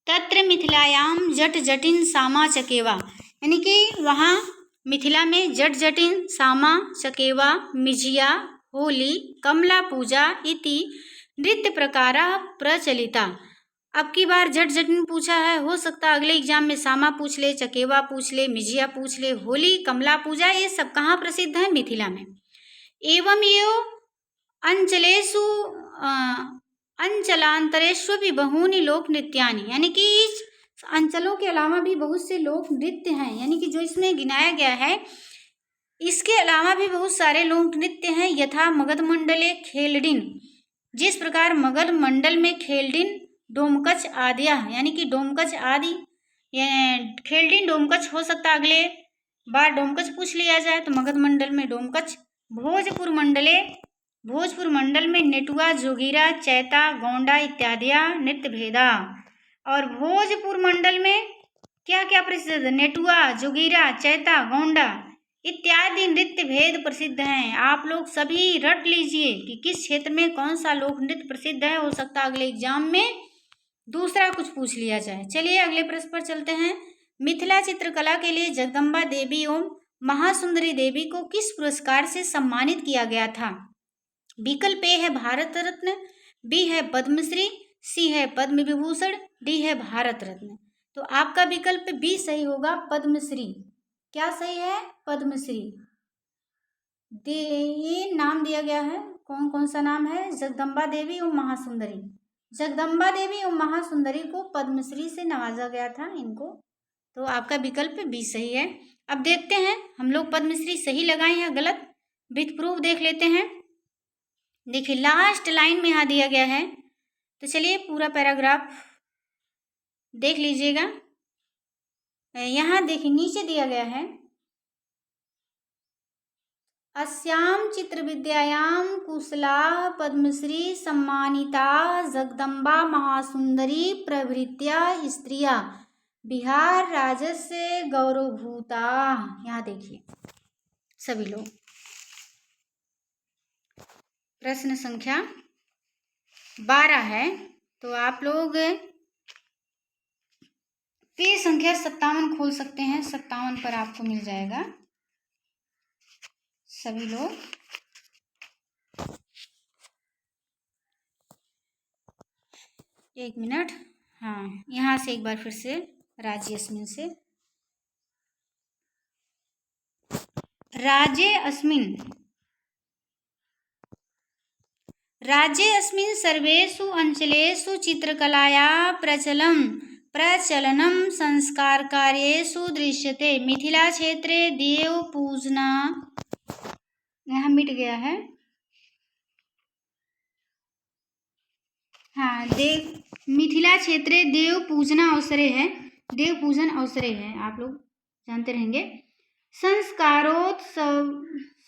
[SPEAKER 1] तत्र मिथिलायां जट जटिन सामा चकेवा, यानी कि वहाँ मिथिला में जट जटिन सामा चकेवा मिजिया होली कमला पूजा इति नृत्य प्रकारा प्रचलिता। अब की बार जट जटिन पूछा है, हो सकता है अगले एग्जाम में सामा पूछ ले, चकेवा पूछ ले, मिजिया पूछ ले, होली कमला पूजा, ये सब कहाँ प्रसिद्ध है? मिथिला में। एवं ये अंचलेषु अंचलांतरेष्वपि बहूनि लोक नृत्यानि, यानी कि इस अंचलों के अलावा भी बहुत से लोक नृत्य हैं, यानी कि जो इसमें गिनाया गया है इसके अलावा भी बहुत सारे लोक नृत्य हैं। यथा मगध मंडले खेलडिन, जिस प्रकार मगध मंडल में खेलडिन डोमकच आदि, यानी कि डोमकच आदि, खेलडिन डोमकच, हो सकता है अगले बार डोमकच पूछ लिया जाए तो मगध मंडल में डोमकच। भोजपुर मंडल में नेटुआ जोगीरा चैता गौंडा इत्यादि नृत्य भेदा। और भोजपुर मंडल में क्या क्या प्रसिद्ध? नेटुआ जोगीरा चैता गौंडा इत्यादि नृत्य भेद प्रसिद्ध हैं। आप लोग सभी रट लीजिए कि किस क्षेत्र में कौन सा लोक नृत्य प्रसिद्ध है। हो सकता है अगले एग्जाम में दूसरा कुछ पूछ लिया जाए। चलिए अगले प्रश्न पर चलते हैं। मिथिला चित्रकला के लिए जगदम्बा देवी एवं महासुंदरी देवी को किस पुरस्कार से सम्मानित किया गया था? विकल्प ए है भारत रत्न, बी है पद्मश्री, सी है पद्म विभूषण, डी है भारत रत्न। तो आपका विकल्प बी सही होगा, पद्मश्री। क्या सही है? पद्मश्री। ये नाम दिया गया है, कौन कौन सा नाम है? जगदम्बा देवी और महासुंदरी। जगदम्बा देवी और महासुंदरी को पद्मश्री से नवाजा गया था इनको। तो आपका विकल्प बी सही है। अब देखते हैं हम लोग पद्मश्री सही लगाए या गलत, विथ प्रूफ देख लेते हैं। देखिए लास्ट लाइन में यहाँ दिया गया है, तो चलिए पूरा पैराग्राफ देख लीजिएगा। यहाँ देखिए नीचे दिया गया है, अस्यां चित्र विद्यायां कुशला पद्मश्री सम्मानिता जगदम्बा महासुंदरी प्रभृत्या स्त्रिया बिहार राज्यस्य गौरवभूता। यहाँ देखिए सभी लोग। प्रश्न संख्या 12 है, तो आप लोग पेज संख्या 57 खोल सकते हैं। 57 पर आपको मिल जाएगा सभी लोग। एक मिनट, हाँ यहाँ से एक बार फिर से राज्य अस्मिन से। राज्ये अस्मिन् सर्वेषु अंचलेषु चित्रकलाया प्रचलनं संस्कारकार्येषु दृश्यते। मिथिला क्षेत्रे देव पूजना, यहाँ मिट गया है, हाँ मिथिला क्षेत्रे देव पूजना अवसरे है, देव पूजन अवसरे है, आप लोग जानते रहेंगे।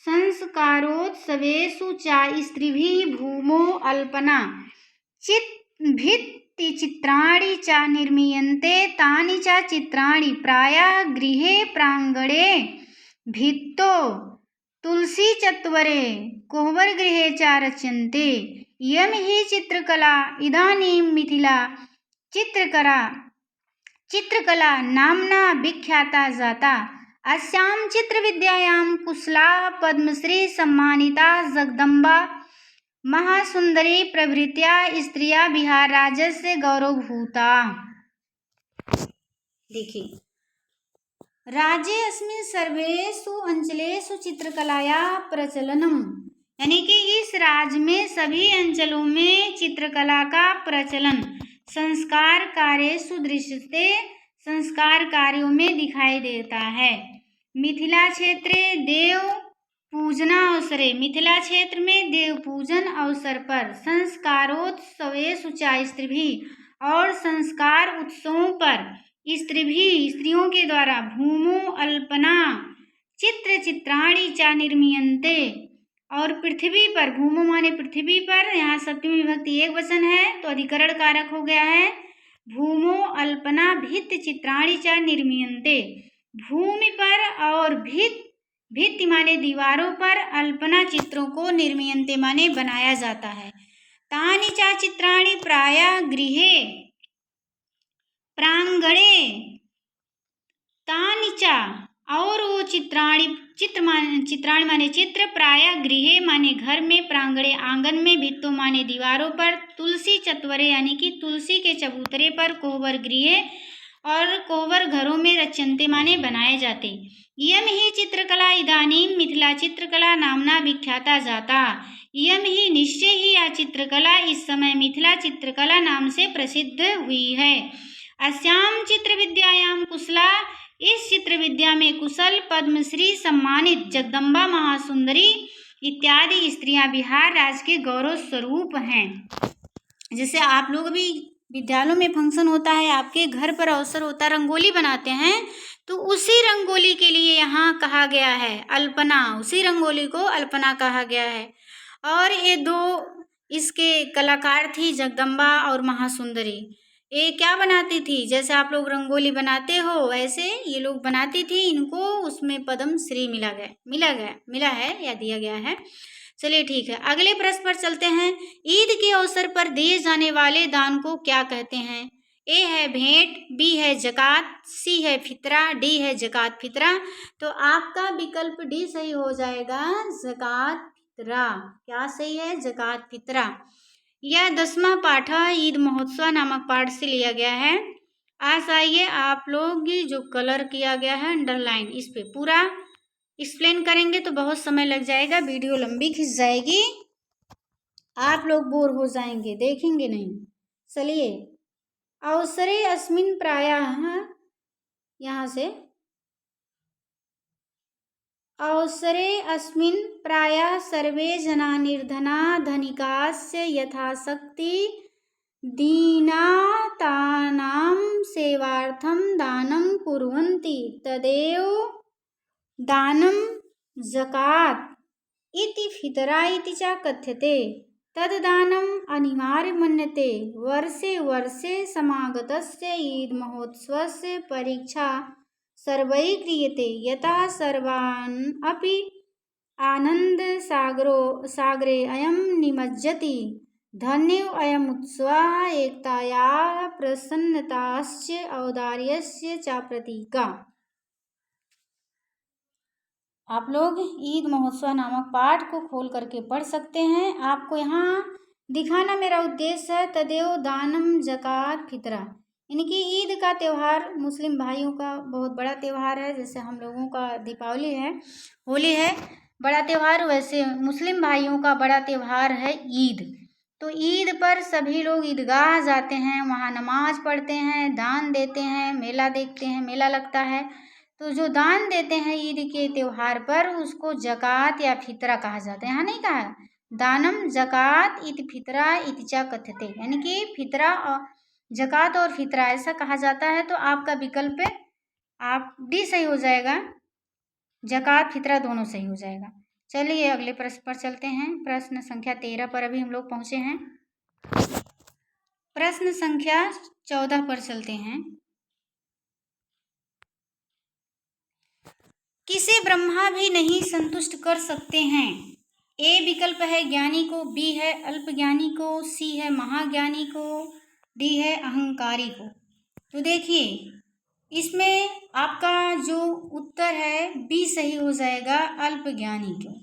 [SPEAKER 1] संस्कारोत्सवेषु च स्त्रीभिः भूमौ अल्पना भित्तिचित्राणि च निर्मीयन्ते। तानि च चित्राणि प्रायः गृहे प्राङ्गणे भित्तौ तुलसी चत्वरे कोहबर गृहे च रच्यन्ते इयं हि चित्रकला इदानीं मिथिला चित्रकला नाम्ना विख्याता जाता। अस्यां चित्रविद्यायां कुशलाः पद्मश्री सम्मानिता जगदम्बा महासुंदरी प्रभृत्या स्त्रियां बिहार राज्यस्य गौरवभूता। देखिए, राज्ये अस्मिन् सर्वेषु अंचलेषु चित्रकलायाः प्रचलनम, यानी कि इस राज्य में सभी अंचलों में चित्रकला का प्रचलन संस्कार कार्येषु दृश्यते, संस्कार कार्यों में दिखाई देता है। मिथिला क्षेत्रे देव पूजना अवसरे, मिथिला क्षेत्र में देव पूजन अवसर पर संस्कारोत्सवेषु च स्त्रीभिः और संस्कार उत्सवों पर स्त्रियों के द्वारा भूमो अल्पना चित्र चित्राणि च निर्मीयन्ते, और पृथ्वी पर, भूमो माने पृथ्वी पर, यहाँ सप्तमी विभक्ति एक वचन है तो अधिकरण कारक हो गया है। भूमो अल्पना भित्ति चित्राणि च निर्मीयन्ते, भूमि पर और भित्ति माने दीवारों पर, अल्पना चित्रों को, निर्मीयन्ते माने बनाया जाता है। तानि च चित्राणि प्रायः गृहे प्रांगणे, तानि च, और वो चित्राणि माने चित्र, प्रायः गृहे माने घर में, प्रांगणे आंगन में, भित्तों माने दीवारों पर, तुलसी चत्वरे यानी कि तुलसी के चबूतरे पर, कोहबर गृहे और कोहबर घरों में, रच्यन्ते माने बनाए जाते। इयं हि चित्रकला इदानीं मिथिला चित्रकला नामना विख्याता जाता। इयं ही निश्चय ही यह चित्रकला इस समय मिथिला चित्रकला नाम से प्रसिद्ध हुई है। अस्याम चित्र विद्यायाम कुशला, इस चित्र विद्या में कुशल पद्मश्री सम्मानित जगदम्बा महासुंदरी इत्यादि स्त्रियां बिहार राज्य के गौरव स्वरूप हैं। जैसे आप लोग भी विद्यालयों में फंक्शन होता है, आपके घर पर अवसर होता है, रंगोली बनाते हैं, तो उसी रंगोली के लिए यहाँ कहा गया है अल्पना, उसी रंगोली को अल्पना कहा गया है। और ये दो इसके कलाकार थी जगदम्बा और महासुंदरी। ये क्या बनाती थी, जैसे आप लोग रंगोली बनाते हो वैसे ये लोग बनाती थी। इनको उसमें पद्म श्री मिला है या दिया गया है। चलिए ठीक है, अगले प्रश्न पर चलते हैं। ईद के अवसर पर दिए जाने वाले दान को क्या कहते हैं? ए है भेंट, बी है जकात, सी है फितरा, डी है जकात फितरा। तो आपका विकल्प डी सही हो जाएगा, जकात फितरा। क्या सही है? जकात फितरा। यह 10वां पाठ ईद महोत्सव नामक पाठ से लिया गया है। आज आइए आप लोग जो कलर किया गया है अंडरलाइन, इस पे पूरा एक्सप्लेन करेंगे तो बहुत समय लग जाएगा, वीडियो लंबी खिंच जाएगी, आप लोग बोर हो जाएंगे, देखेंगे नहीं। चलिए, अवसरे अस्मिन् प्रायः, यहाँ से अवसरे अस्मिन् प्रायः सर्वे जना निर्धना धनिकास्य यथाशक्ति दीनातानां सेवार्थं दानं कुर्वन्ति, तदेव दानं जकात इति फितरा इति च कथ्यते। तद्दानम् अनिवार्यं मन्यते। वर्षे वर्षे समागतस्य ईद महोत्सवस्य परीक्षा सर्वैः क्रियते, यतः सर्वान् अपि आनन्दसागरे अयं निमज्जति। धन्यो अयम् उत्सवः एकतायाः प्रसन्नताश्च औदार्यस्य च प्रतीका। आप लोग ईद महोत्सव नामक पाठ को खोल करके पढ़ सकते हैं। आपको यहाँ दिखाना मेरा उद्देश्य है तदेव दानम जकात फितरा, यानी कि ईद का त्यौहार मुस्लिम भाइयों का बहुत बड़ा त्यौहार है। जैसे हम लोगों का दीपावली है, होली है बड़ा त्यौहार, वैसे मुस्लिम भाइयों का बड़ा त्यौहार है ईद। तो ईद पर सभी लोग ईदगाह जाते हैं, वहाँ नमाज पढ़ते हैं, दान देते हैं, मेला देखते हैं, मेला लगता है। तो जो दान देते हैं ईद के त्यौहार पर उसको जकात या फितरा कहा जाता है। यहाँ नहीं कहा दानम जकात इति फितरा इति च कथ्यते, यानी कि फितरा और जकात और फितरा ऐसा कहा जाता है। तो आपका विकल्प आप डी सही हो जाएगा, जकात फितरा दोनों सही हो जाएगा। चलिए अगले प्रश्न पर चलते हैं। प्रश्न संख्या 13 पर अभी हम लोग पहुँचे हैं। प्रश्न संख्या 14 पर चलते हैं। किसे ब्रह्मा भी नहीं संतुष्ट कर सकते हैं। ए विकल्प है ज्ञानी को, बी है अल्पज्ञानी को, सी है महाज्ञानी को, डी है अहंकारी को। तो देखिए इसमें आपका जो उत्तर है बी सही हो जाएगा, अल्पज्ञानी को।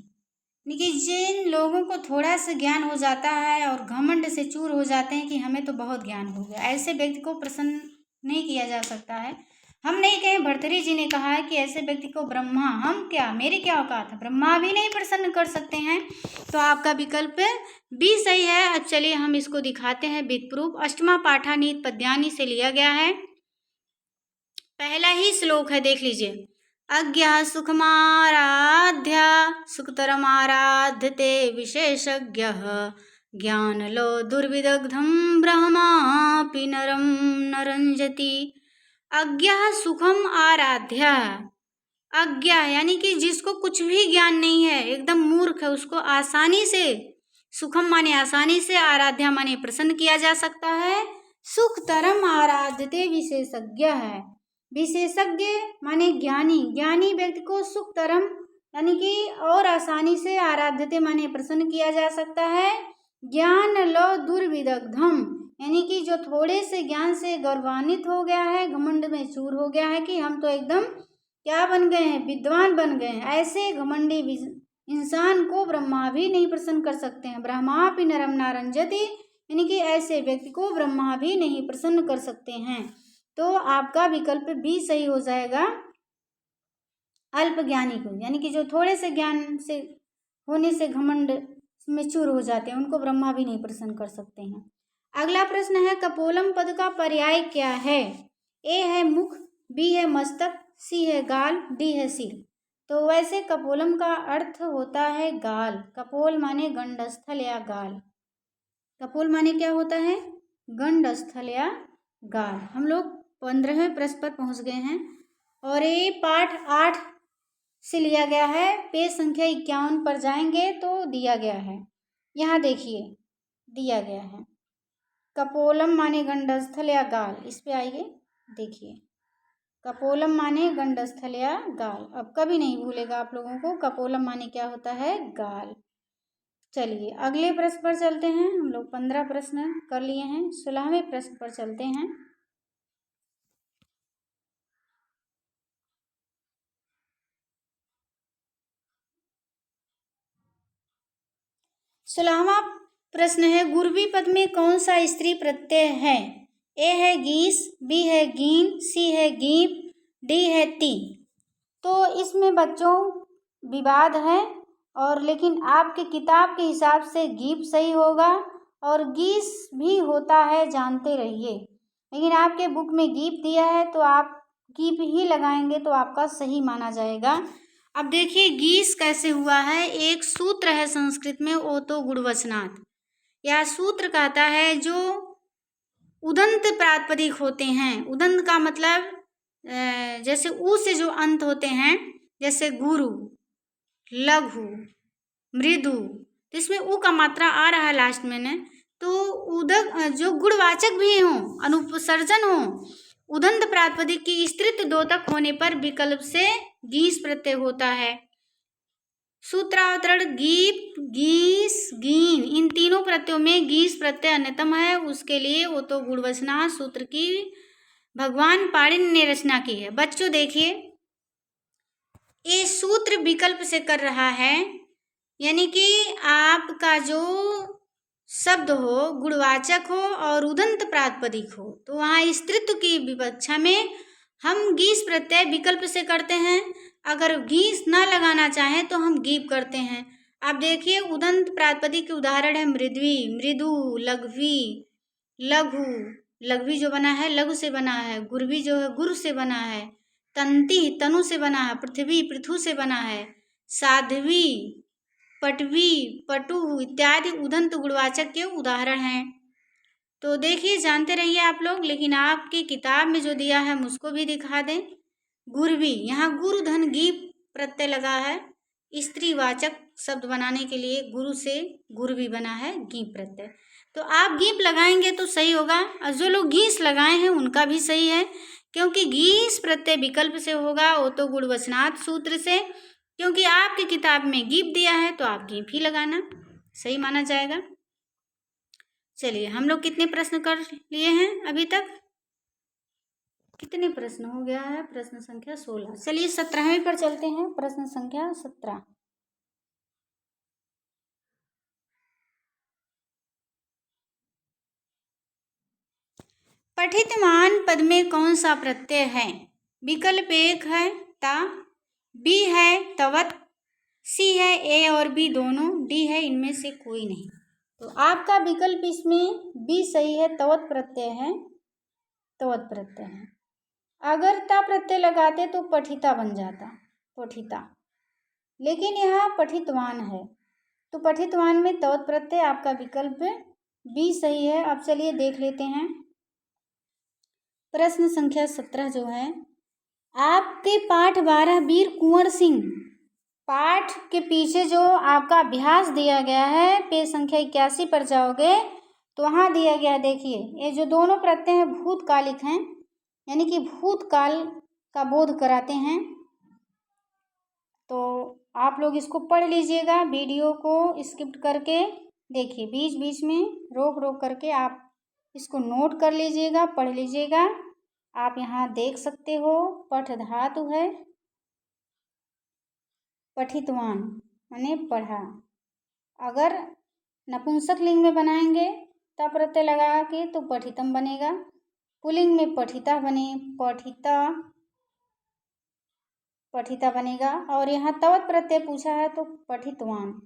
[SPEAKER 1] देखिए जिन लोगों को थोड़ा सा ज्ञान हो जाता है और घमंड से चूर हो जाते हैं कि हमें तो बहुत ज्ञान हो गया, ऐसे व्यक्ति को प्रसन्न नहीं किया जा सकता है। हम नहीं कहें, भर्तृहरि जी ने कहा है कि ऐसे व्यक्ति को ब्रह्मा, हम क्या, मेरी क्या औकात है, ब्रह्मा भी नहीं प्रसन्न कर सकते हैं। तो आपका विकल्प बी सही है। अब चलिए हम इसको दिखाते हैं विद प्रूफ। अष्टमा पाठानीत पद्यानी से लिया गया है। पहला ही श्लोक है, देख लीजिए। अज्ञः सुखमाराध्य सुखतरमाराध्यते विशेषज्ञः ज्ञानलो दुर्विदग्धं ब्रह्मापि नरं न रंजति। अज्ञः सुखम आराध्य, अज्ञा यानी कि जिसको कुछ भी ज्ञान नहीं है, एकदम मूर्ख है, उसको आसानी से, सुखम माने आसानी से, आराध्या माने प्रसन्न किया जा सकता है। सुखतरम आराध्यते विशेषज्ञ है, विशेषज्ञ माने ज्ञानी, ज्ञानी व्यक्ति को सुखतरम यानी कि और आसानी से, आराध्यते माने प्रसन्न किया जा सकता है। ज्ञान लो दुर्विदग्धम यानी कि जो थोड़े से ज्ञान से गौरवान्वित हो गया है, घमंड में चूर हो गया है कि हम तो एकदम क्या बन गए हैं, विद्वान बन गए हैं, ऐसे घमंडी इंसान को ब्रह्मा भी नहीं प्रसन्न कर सकते हैं। ब्रह्मापि नरं न रंजति यानी कि ऐसे व्यक्ति को ब्रह्मा भी नहीं प्रसन्न कर सकते हैं। तो आपका विकल्प बी सही हो जाएगा, अल्पज्ञानी को, यानी कि जो थोड़े से ज्ञान से होने से घमंड में चूर हो जाते हैं, उनको ब्रह्मा भी नहीं प्रसन्न कर सकते हैं। अगला प्रश्न है, कपोलम पद का पर्याय क्या है। ए है मुख, बी है मस्तक, सी है गाल, डी है सिर। तो वैसे कपोलम का अर्थ होता है गाल। कपोल माने गंडस्थल या गाल। कपोल माने क्या होता है, गंडस्थल या गाल। हम लोग 15वें प्रश्न पर पहुंच गए हैं और ये पाठ 8 से लिया गया है। पेज संख्या 51 पर जाएंगे तो दिया गया है, यहाँ देखिए दिया गया है कपोलम माने गंडस्थल या गाल। इस पे आइए, देखिए कपोलम माने गंडस्थल या गाल। अब कभी नहीं भूलेगा आप लोगों को, कपोलम माने क्या होता है, गाल। चलिए अगले प्रश्न पर चलते हैं। हम लोग 15 प्रश्न कर लिए हैं, 16वें प्रश्न पर चलते हैं। सोलहवां प्रश्न है, गुरवी पद में कौन सा स्त्री प्रत्यय है। ए है गीस, बी है गीन, सी है गीप, डी है ती। तो इसमें बच्चों विवाद है, और लेकिन आपके किताब के हिसाब से गीप सही होगा और गीस भी होता है, जानते रहिए। लेकिन आपके बुक में गीप दिया है तो आप गीप ही लगाएंगे तो आपका सही माना जाएगा। अब देखिए गीस कैसे हुआ है। एक सूत्र है संस्कृत में, ओतो गुणवचनात्। यह सूत्र कहता है जो उदंत प्रातिपदिक होते हैं, उदंत का मतलब जैसे ऊ से जो अंत होते हैं, जैसे गुरु, लघु, मृदु, तो इसमें ऊ का मात्रा आ रहा है लास्ट में ने, तो उदक जो गुणवाचक भी हो, अनुपसर्जन हो, उदंत प्रातिपदिक की स्त्रीत्व द्योतक होने पर विकल्प से गीस प्रत्यय होता है। सूत्रावतरण गीप, गीस, गीन, इन तीनों प्रत्ययों में गीस प्रत्यय अन्यतम है। उसके लिए वो तो गुणवचना सूत्र की भगवान पाणिनि ने रचना की है। बच्चों देखिए ये सूत्र विकल्प से कर रहा है, यानी कि आपका जो शब्द हो गुणवाचक हो और उदंत प्रातिपदिक हो, तो वहाँ स्त्रीत्व की विवक्षा में हम गीस प्रत्यय विकल्प से करते हैं। अगर गीस ना लगाना चाहें तो हम गीप करते हैं। आप देखिए उदंत प्रातिपदिक के उदाहरण है मृद्वी, मृदु, लघवी, लघु, लघवी जो बना है लघु से बना है, गुरवी जो है गुरु से बना है, तंती तनु से बना है, पृथ्वी पृथु से बना है, साध्वी, पटवी, पटु इत्यादि उदंत गुणवाचक के उदाहरण हैं। तो देखिए जानते रहिए आप लोग। लेकिन आपकी किताब में जो दिया है हम उसको भी दिखा दें। गुरवी, यहाँ गुरु धन गीप प्रत्यय लगा है, स्त्रीवाचक शब्द बनाने के लिए गुरु से गुरवी बना है गीप प्रत्यय। तो आप गीप लगाएंगे तो सही होगा, और जो लोग घीस लगाए हैं उनका भी सही है, क्योंकि घीस प्रत्यय विकल्प से होगा, वो तो गुणवचनात् सूत्र से। क्योंकि आपकी किताब में गीप दिया है तो आप गीप ही लगाना, सही माना जाएगा। चलिए, हम लोग कितने प्रश्न कर लिए हैं अभी तक? कितने प्रश्न हो गया है? प्रश्न संख्या 16। चलिए 17वें पर चलते हैं। प्रश्न संख्या 17। पठितमान पद में कौन सा प्रत्यय है? विकल्प 1 है ता, बी है तवत, सी है ए और बी दोनों, डी है इनमें से कोई नहीं। तो आपका विकल्प इसमें बी सही है, तवत प्रत्यय है, तवत प्रत्यय है। अगर ता प्रत्यय लगाते तो पठिता बन जाता, पठिता, लेकिन यहाँ पठितवान है, तो पठितवान में तवत प्रत्यय, आपका विकल्प बी सही है। अब चलिए देख लेते हैं प्रश्न संख्या 17 जो है, आपके पाठ 12 वीर कुंवर सिंह पाठ के पीछे जो आपका अभ्यास दिया गया है, पेज संख्या 81 पर जाओगे तो वहाँ दिया गया, देखिए ये जो दोनों प्रत्यय हैं भूतकालिक हैं, यानी कि भूतकाल का बोध कराते हैं। तो आप लोग इसको पढ़ लीजिएगा, वीडियो को स्किप करके देखिए, बीच बीच में रोक रोक करके आप इसको नोट कर लीजिएगा, पढ़ लीजिएगा। आप यहाँ देख सकते हो, पठ धातु है, पठितवान माने पढ़ा। अगर नपुंसक लिंग में बनाएंगे ता प्रत्यय लगा के तो पठितम बनेगा, पुल्लिंग में पठिता बने, पठिता, पठिता बनेगा। और यहाँ तवत प्रत्यय पूछा है तो पठितवान।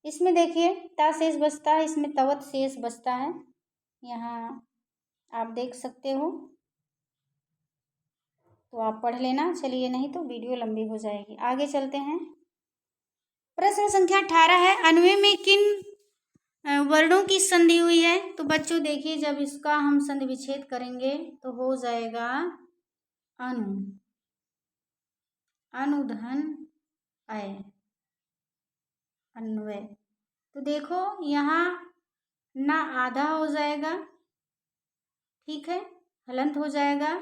[SPEAKER 1] इसमें देखिए ता शेष बचता है, इसमें तवत शेष बचता है, यहाँ आप देख सकते हो, तो आप पढ़ लेना। चलिए, नहीं तो वीडियो लंबी हो जाएगी। आगे चलते हैं। प्रश्न संख्या 18 है, अन्वय में किन वर्णों की संधि हुई है? तो बच्चों देखिए, जब इसका हम संधि विच्छेद करेंगे तो हो जाएगा अनु, अनुधन अय, अन्वय। तो देखो यहाँ ना आधा हो जाएगा, ठीक है, हलंत हो जाएगा,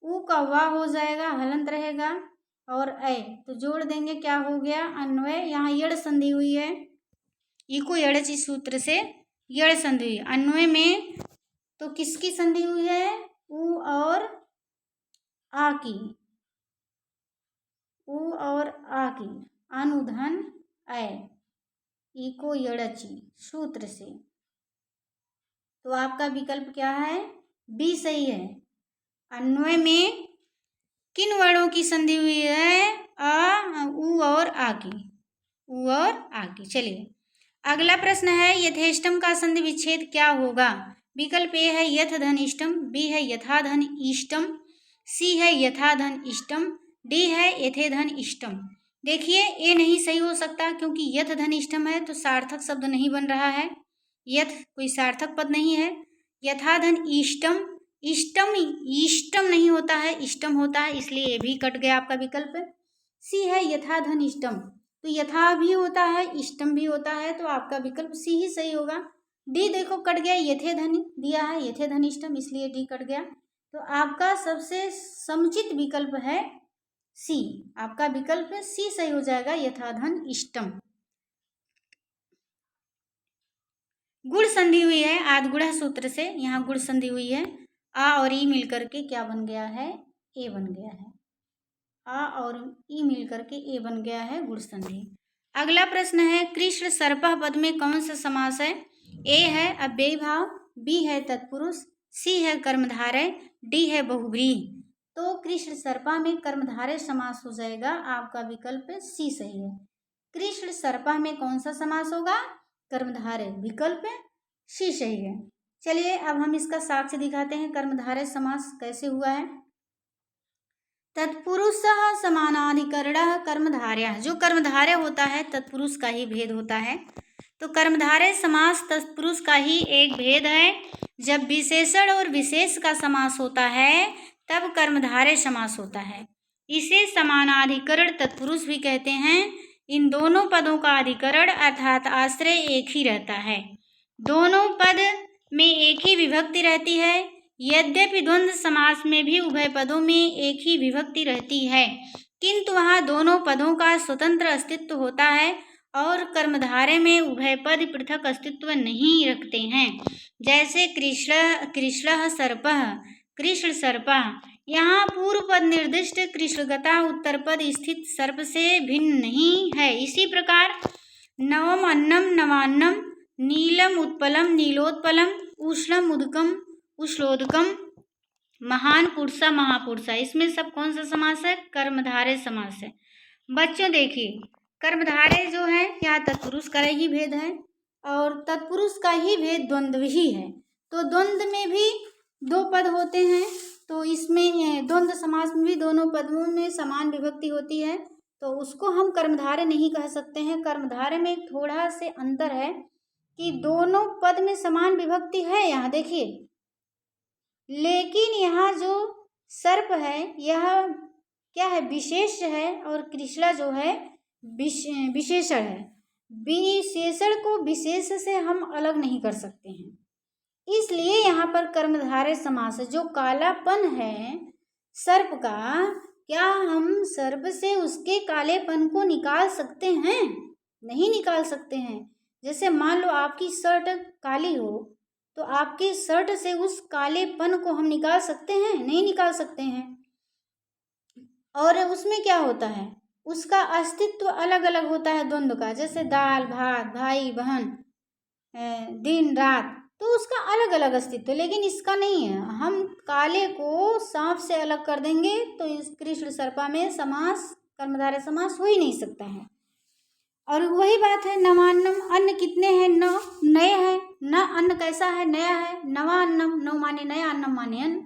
[SPEAKER 1] ऊ का वाह हो जाएगा, हलंत रहेगा, और ऐ तो जोड़ देंगे, क्या हो गया? अन्वय। यहाँ यड़ संधि हुई है, इको यड़च इस सूत्र से यड़ संधि हुई। अन्वय में तो किसकी संधि हुई है? ऊ और आ की, ऊ और आ की, अनुधन ऐ, इको यड़ची सूत्र से। तो आपका विकल्प क्या है? बी सही है। अन्वय में किन वर्णों की संधि हुई है? आ, ऊ और आ की, ऊ और आ की। चलिए अगला प्रश्न है, यथेष्टम का संधि विच्छेद क्या होगा? विकल्प ए है यथ धन इष्टम, बी है यथा धन इष्टम, सी है यथा धन इष्टम, डी है यथे धन इष्टम। देखिए ए नहीं सही हो सकता, क्योंकि यथ धन इष्टम है तो सार्थक शब्द नहीं बन रहा है, यथ कोई सार्थक पद नहीं है। यथा धन इष्टम, इष्टम इष्टम नहीं होता है, इष्टम होता है, इसलिए ये भी कट गया आपका विकल्प। सी है यथा धन इष्टम, तो यथा भी होता है, इष्टम भी होता है, तो आपका विकल्प सी ही सही होगा। डी देखो कट गया, यथे धन दिया है, यथे धन इष्टम, इसलिए डी कट गया। तो आपका सबसे समुचित विकल्प है सी, आपका विकल्प सी सही हो जाएगा, यथा धन इष्टम। गुण संधि हुई है आदगुणा सूत्र से, यहाँ गुण संधि हुई है, आ और ई मिलकर के क्या बन गया है? ए बन गया है, आ और ई मिलकर के ए बन गया है, गुण संधि। अगला प्रश्न है, कृष्ण सर्पः पद में कौन सा समास है? ए है अव्ययी भाव, बी है तत्पुरुष, सी है कर्मधारय, डी है बहुव्रीहि। तो कृष्ण सर्पा में कर्मधारय समास हो जाएगा, आपका विकल्प सी सही है। कृष्ण सर्पा में कौन सा समास होगा? कर्मधारय, विकल्प सी सही है। चलिए अब हम इसका साक्ष्य दिखाते हैं, कर्मधारय समास कैसे हुआ है। तत्पुरुषः समानाधिकरणः कर्मधारयः, जो कर्मधारय होता है तत्पुरुष का ही भेद होता है, तो कर्मधारय समास तत्पुरुष का ही एक भेद है। जब विशेषण और विशेष का समास होता है तब कर्मधारय समास होता है, इसे समानाधिकरण तत्पुरुष भी कहते हैं। इन दोनों पदों का अधिकरण अर्थात आश्रय एक ही रहता है, दोनों पद में एक ही विभक्ति रहती है। यद्यपि द्वंद्व समास में भी उभय पदों में एक ही विभक्ति रहती है, किंतु वहाँ दोनों पदों का स्वतंत्र अस्तित्व होता है और कर्मधारय में उभय पद पृथक अस्तित्व नहीं रखते हैं। जैसे कृष्णः सर्पः, कृष्ण सर्पः। यहाँ पूर्व पद निर्दिष्ट कृष्णगता उत्तर पद स्थित सर्प से भिन्न नहीं है। इसी प्रकार नवम अन्नम नवान्नम, नीलम उत्पलम नीलोत्पलम, उष्णम उदकम उष्णोदकम, महान पुरुषा महापुरुषा। इसमें सब कौन सा समास है? कर्मधारय समास है। बच्चों देखिए, कर्मधारय जो है यहाँ तत्पुरुष का ही भेद है और तत्पुरुष का ही भेद द्वंद्व ही है। तो द्वंद्व में भी दो पद होते हैं, तो इसमें द्वंद्व समास में भी दोनों पदों में समान विभक्ति होती है, तो उसको हम कर्मधारय नहीं कह सकते हैं। कर्मधारय में थोड़ा से अंतर है कि दोनों पद में समान विभक्ति है यहाँ देखिए, लेकिन यहाँ जो सर्प है यह क्या है? विशेष है और कृष्णा जो है विशेषण है। विशेषण को विशेष से हम अलग नहीं कर सकते हैं, इसलिए यहाँ पर कर्मधारय समास है। जो कालापन है सर्प का, क्या हम सर्प से उसके कालेपन को निकाल सकते हैं? नहीं निकाल सकते हैं। जैसे मान लो आपकी शर्ट काली हो, तो आपकी शर्ट से उस कालेपन को हम निकाल सकते हैं? नहीं निकाल सकते हैं। और उसमें क्या होता है? उसका अस्तित्व अलग अलग होता है द्वंद्व का, जैसे दाल भात, भाई बहन, दिन रात, तो उसका अलग अलग अस्तित्व, लेकिन इसका नहीं है। हम काले को सांप से अलग कर देंगे तो इस कृष्ण सर्पा में समास कर्मधारय समास हो ही नहीं सकता है। और वही बात है नवान्नम, अन्न कितने हैं? नौ, नए हैं। न अन्न कैसा है? नया है। नवा अन्नम, नौ माने नया, अन्नम माने अन्न।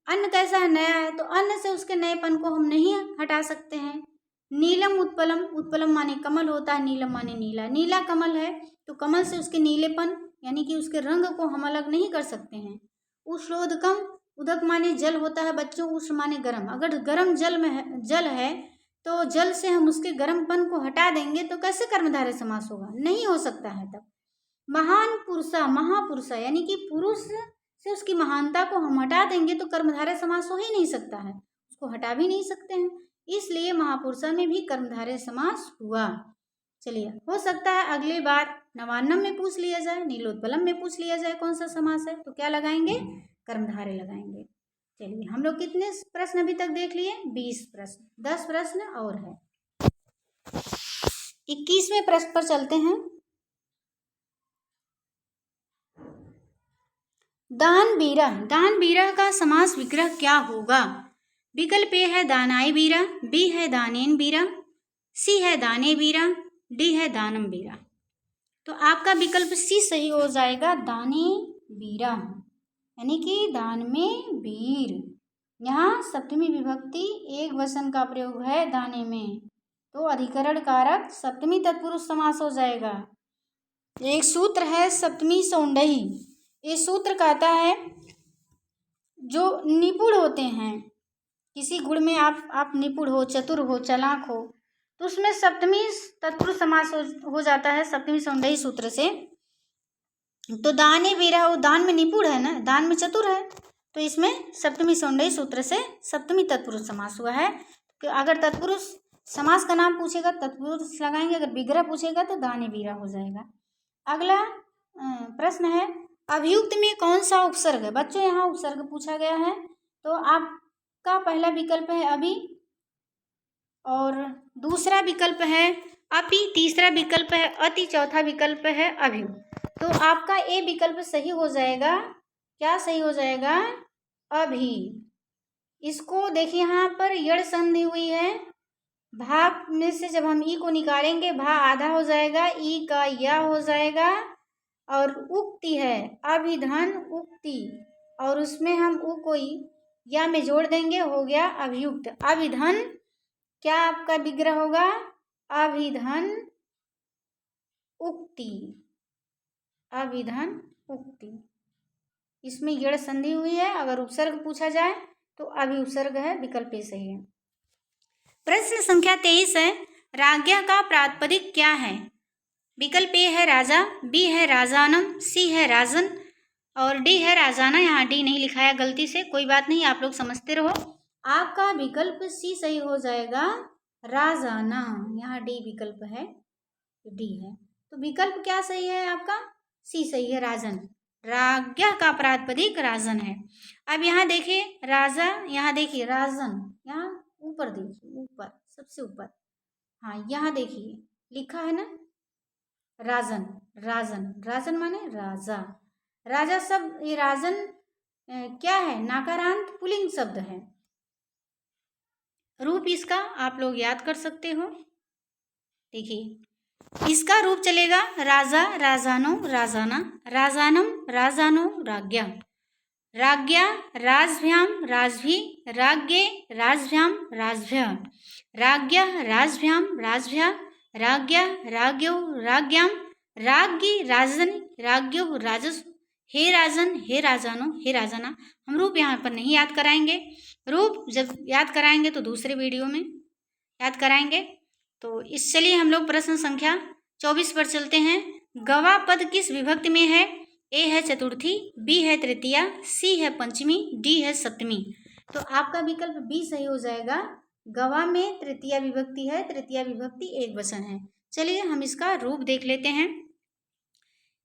[SPEAKER 1] अन्न कैसा है? नया है। तो अन्न से उसके नएपन को हम नहीं हटा सकते हैं। नीलम उत्पलम, उत्पलम माने कमल होता है, नीलम माने नीला, नीला कमल है तो कमल से उसके नीलेपन यानी कि उसके रंग को हम अलग नहीं कर सकते हैं। उष्णोदकम, उदक माने जल होता है बच्चों, उष्ण माने गर्म। अगर गर्म जल है तो जल से हम उसके गर्मपन को हटा देंगे तो कैसे कर्मधारय समास होगा? नहीं हो सकता है तब। महान पुरुषा, महापुरुषा यानी कि पुरुष से उसकी महानता को हम हटा देंगे तो कर्मधारय समास हो ही नहीं सकता है, उसको हटा भी नहीं सकते हैं, इसलिए महापुरुषा में भी कर्मधारय समास हुआ। चलिए, हो सकता है अगली बार नवान्नम में पूछ लिया जाए, नीलोत्पलम में पूछ लिया जाए कौन सा समास है, तो क्या लगाएंगे? कर्मधारय लगाएंगे। चलिए, हम लोग कितने प्रश्न अभी तक देख लिए? 20 प्रश्न, 10 प्रश्न और है। 21वें प्रश्न पर चलते हैं। दान बीरा, दान बीरा का समास विग्रह क्या होगा? विकल्प ए है दानाई बीरा, बी है दानेन बीरा, सी है दाने बीरा, डी है दानम बीरा। तो आपका विकल्प सी सही हो जाएगा, दाने बीरा, यानी कि दान में वीर। यहाँ सप्तमी विभक्ति एक वचन का प्रयोग है दाने में, तो अधिकरण कारक सप्तमी तत्पुरुष समास हो जाएगा। एक सूत्र है सप्तमी सौंडही, ये सूत्र कहता है जो निपुण होते हैं किसी गुण में, आप निपुण हो, चतुर हो, चालाक हो, तो उसमें सप्तमी तत्पुरुष समास हो जाता है सप्तमी सौंदर्य सूत्र से। तो दाने बीरा, वो दान में निपुण है ना, दान में चतुर है, तो इसमें सप्तमी सौंदर्य सूत्र से सप्तमी तत्पुरुष समास हुआ है। कि अगर तत्पुरुष समास का नाम पूछेगा तत्पुरुष लगाएंगे, अगर विग्रह पूछेगा तो दाने बीरा हो जाएगा। अगला प्रश्न है, अभियुक्त में कौन सा उपसर्ग है? बच्चों यहाँ उपसर्ग पूछा गया है, तो आपका पहला विकल्प है अभी, और दूसरा विकल्प है अपि, तीसरा विकल्प है अति, चौथा विकल्प है अभि। तो आपका ए विकल्प सही हो जाएगा। क्या सही हो जाएगा? अभि। इसको देखिए, यहाँ पर यड़ संधि हुई है, भा में से जब हम ई को निकालेंगे भा आधा हो जाएगा, ई का या हो जाएगा, और उक्ति है अभिधन उक्ति, और उसमें हम उ को या में जोड़ देंगे, हो गया अभियुक्त। अभिधन क्या आपका विग्रह होगा? अभिधन उक्ति, अभिधन उक्ति। इसमें यड़ संधि हुई है, अगर उपसर्ग पूछा जाए तो अभि उपसर्ग है, विकल्प ए सही है। प्रश्न संख्या 23 है, राज्ञा का प्रातिपदिक क्या है? विकल्प ए है राजा, बी है राजानम, सी है राजन, और डी है राजाना, यहाँ डी नहीं लिखा है गलती से, कोई बात नहीं, आप लोग समझते रहो। आपका विकल्प सी सही हो जाएगा, राजाना। यहाँ डी विकल्प है, डी है, तो विकल्प क्या सही है आपका, सी सही है, राजन। राज्ञा का प्रातिपदिक राजन है। अब यहाँ देखिए राजा, यहाँ देखिए राजन, यहाँ ऊपर देखिए, ऊपर सबसे ऊपर, हाँ यहाँ देखिए लिखा है ना राजन, राजन, राजन माने राजा, राजा शब्द, ये राजन क्या है, नाकारांत पुल्लिंग शब्द है। रूप इसका आप लोग याद कर सकते हो, देखिए इसका रूप चलेगा राजा, राजानो, राजाना, राजानम, राजानो, राज्ञा, राज्ञा, राजभ्याम, राजभी, राज्ञे, राजभ्याम, राजभ्य, राज्ञा, राजभ्याम, राजभ्या, राज्ञा, राज्ञो, राज्ञाम, राज्ञी, राजनी, राज्ञो, राजस। हे राजन, हे राजानो, हे राजाना। हम रूप यहाँ पर नहीं याद कराएंगे, रूप जब याद कराएंगे तो दूसरे वीडियो में याद कराएंगे। तो इस चलिए हम लोग प्रश्न संख्या 24 पर चलते हैं। गवा पद किस विभक्ति में है? ए है चतुर्थी, बी है तृतीया, सी है पंचमी, डी है सप्तमी। तो आपका विकल्प बी सही हो जाएगा। गवा में तृतीया विभक्ति है, तृतीया विभक्ति एक वचन है। चलिए हम इसका रूप देख लेते हैं।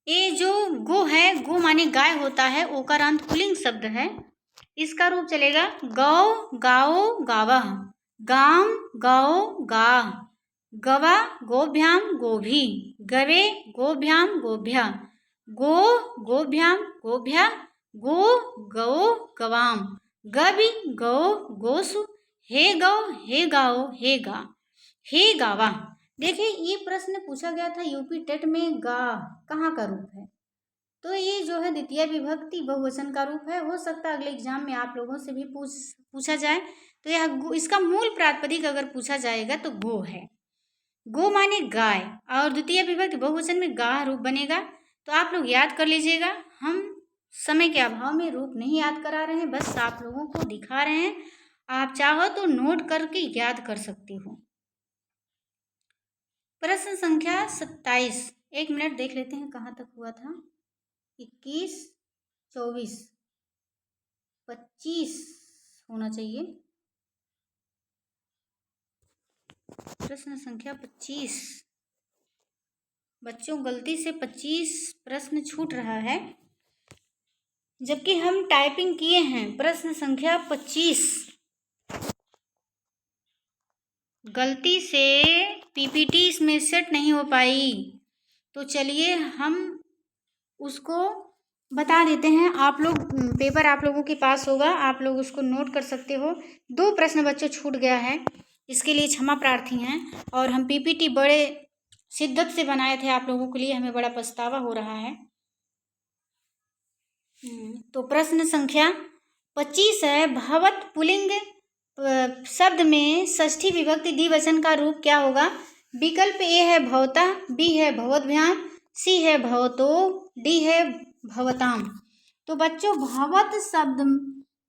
[SPEAKER 1] ये जो गो है, गो माने गाय होता है, ओकारांत पुल्लिंग शब्द है। इसका रूप चलेगा गौ, गाओ, गावा, गाम, गाओ, गा, गवा, गोभ्याम, गोभी, गवे, गोभ्याम, गोभ्या, गो, गोभ्याम, गोभ्या, गो, गौ, गवाम, गवि, गौ, गोसु, हे गौ, हे गाओ, हे गा, हे गावा। देखिए ये प्रश्न पूछा गया था यूपी टेट में, गा कहाँ का रूप है? तो ये जो है द्वितीय विभक्ति बहुवचन का रूप है। हो सकता है अगले एग्जाम में आप लोगों से भी पूछा जाए। तो यह इसका मूल प्रातिपदिक अगर पूछा जाएगा तो गो है। गो माने गाय, और द्वितीय विभक्ति बहुवचन में गा रूप बनेगा। तो आप लोग याद कर लीजिएगा। हम समय के अभाव में रूप नहीं याद करा रहे हैं, बस आप लोगों को दिखा रहे हैं। आप चाहो तो नोट करके याद कर सकते हो। प्रश्न संख्या 27, एक मिनट देख लेते हैं कहाँ तक हुआ था। 21, 24, 25 होना चाहिए। प्रश्न संख्या 25, बच्चों गलती से 25 प्रश्न छूट रहा है, जबकि हम टाइपिंग किए हैं प्रश्न संख्या 25। गलती से पीपीटी इसमें सेट नहीं हो पाई। तो चलिए हम उसको बता देते हैं। आप लोग पेपर आप लोगों के पास होगा, आप लोग उसको नोट कर सकते हो। 2 प्रश्न बच्चों छूट गया है, इसके लिए क्षमा प्रार्थी हैं। और हम पीपीटी बड़े शिद्दत से बनाए थे आप लोगों के लिए, हमें बड़ा पछतावा हो रहा है। तो प्रश्न संख्या 25 है, भवत पुल्लिंग शब्द में षष्ठी विभक्ति द्विवचन का रूप क्या होगा? विकल्प ए है भवता, बी है भवद्भ्याम, सी है भवतो, डी है भवताम। तो बच्चों भवत शब्द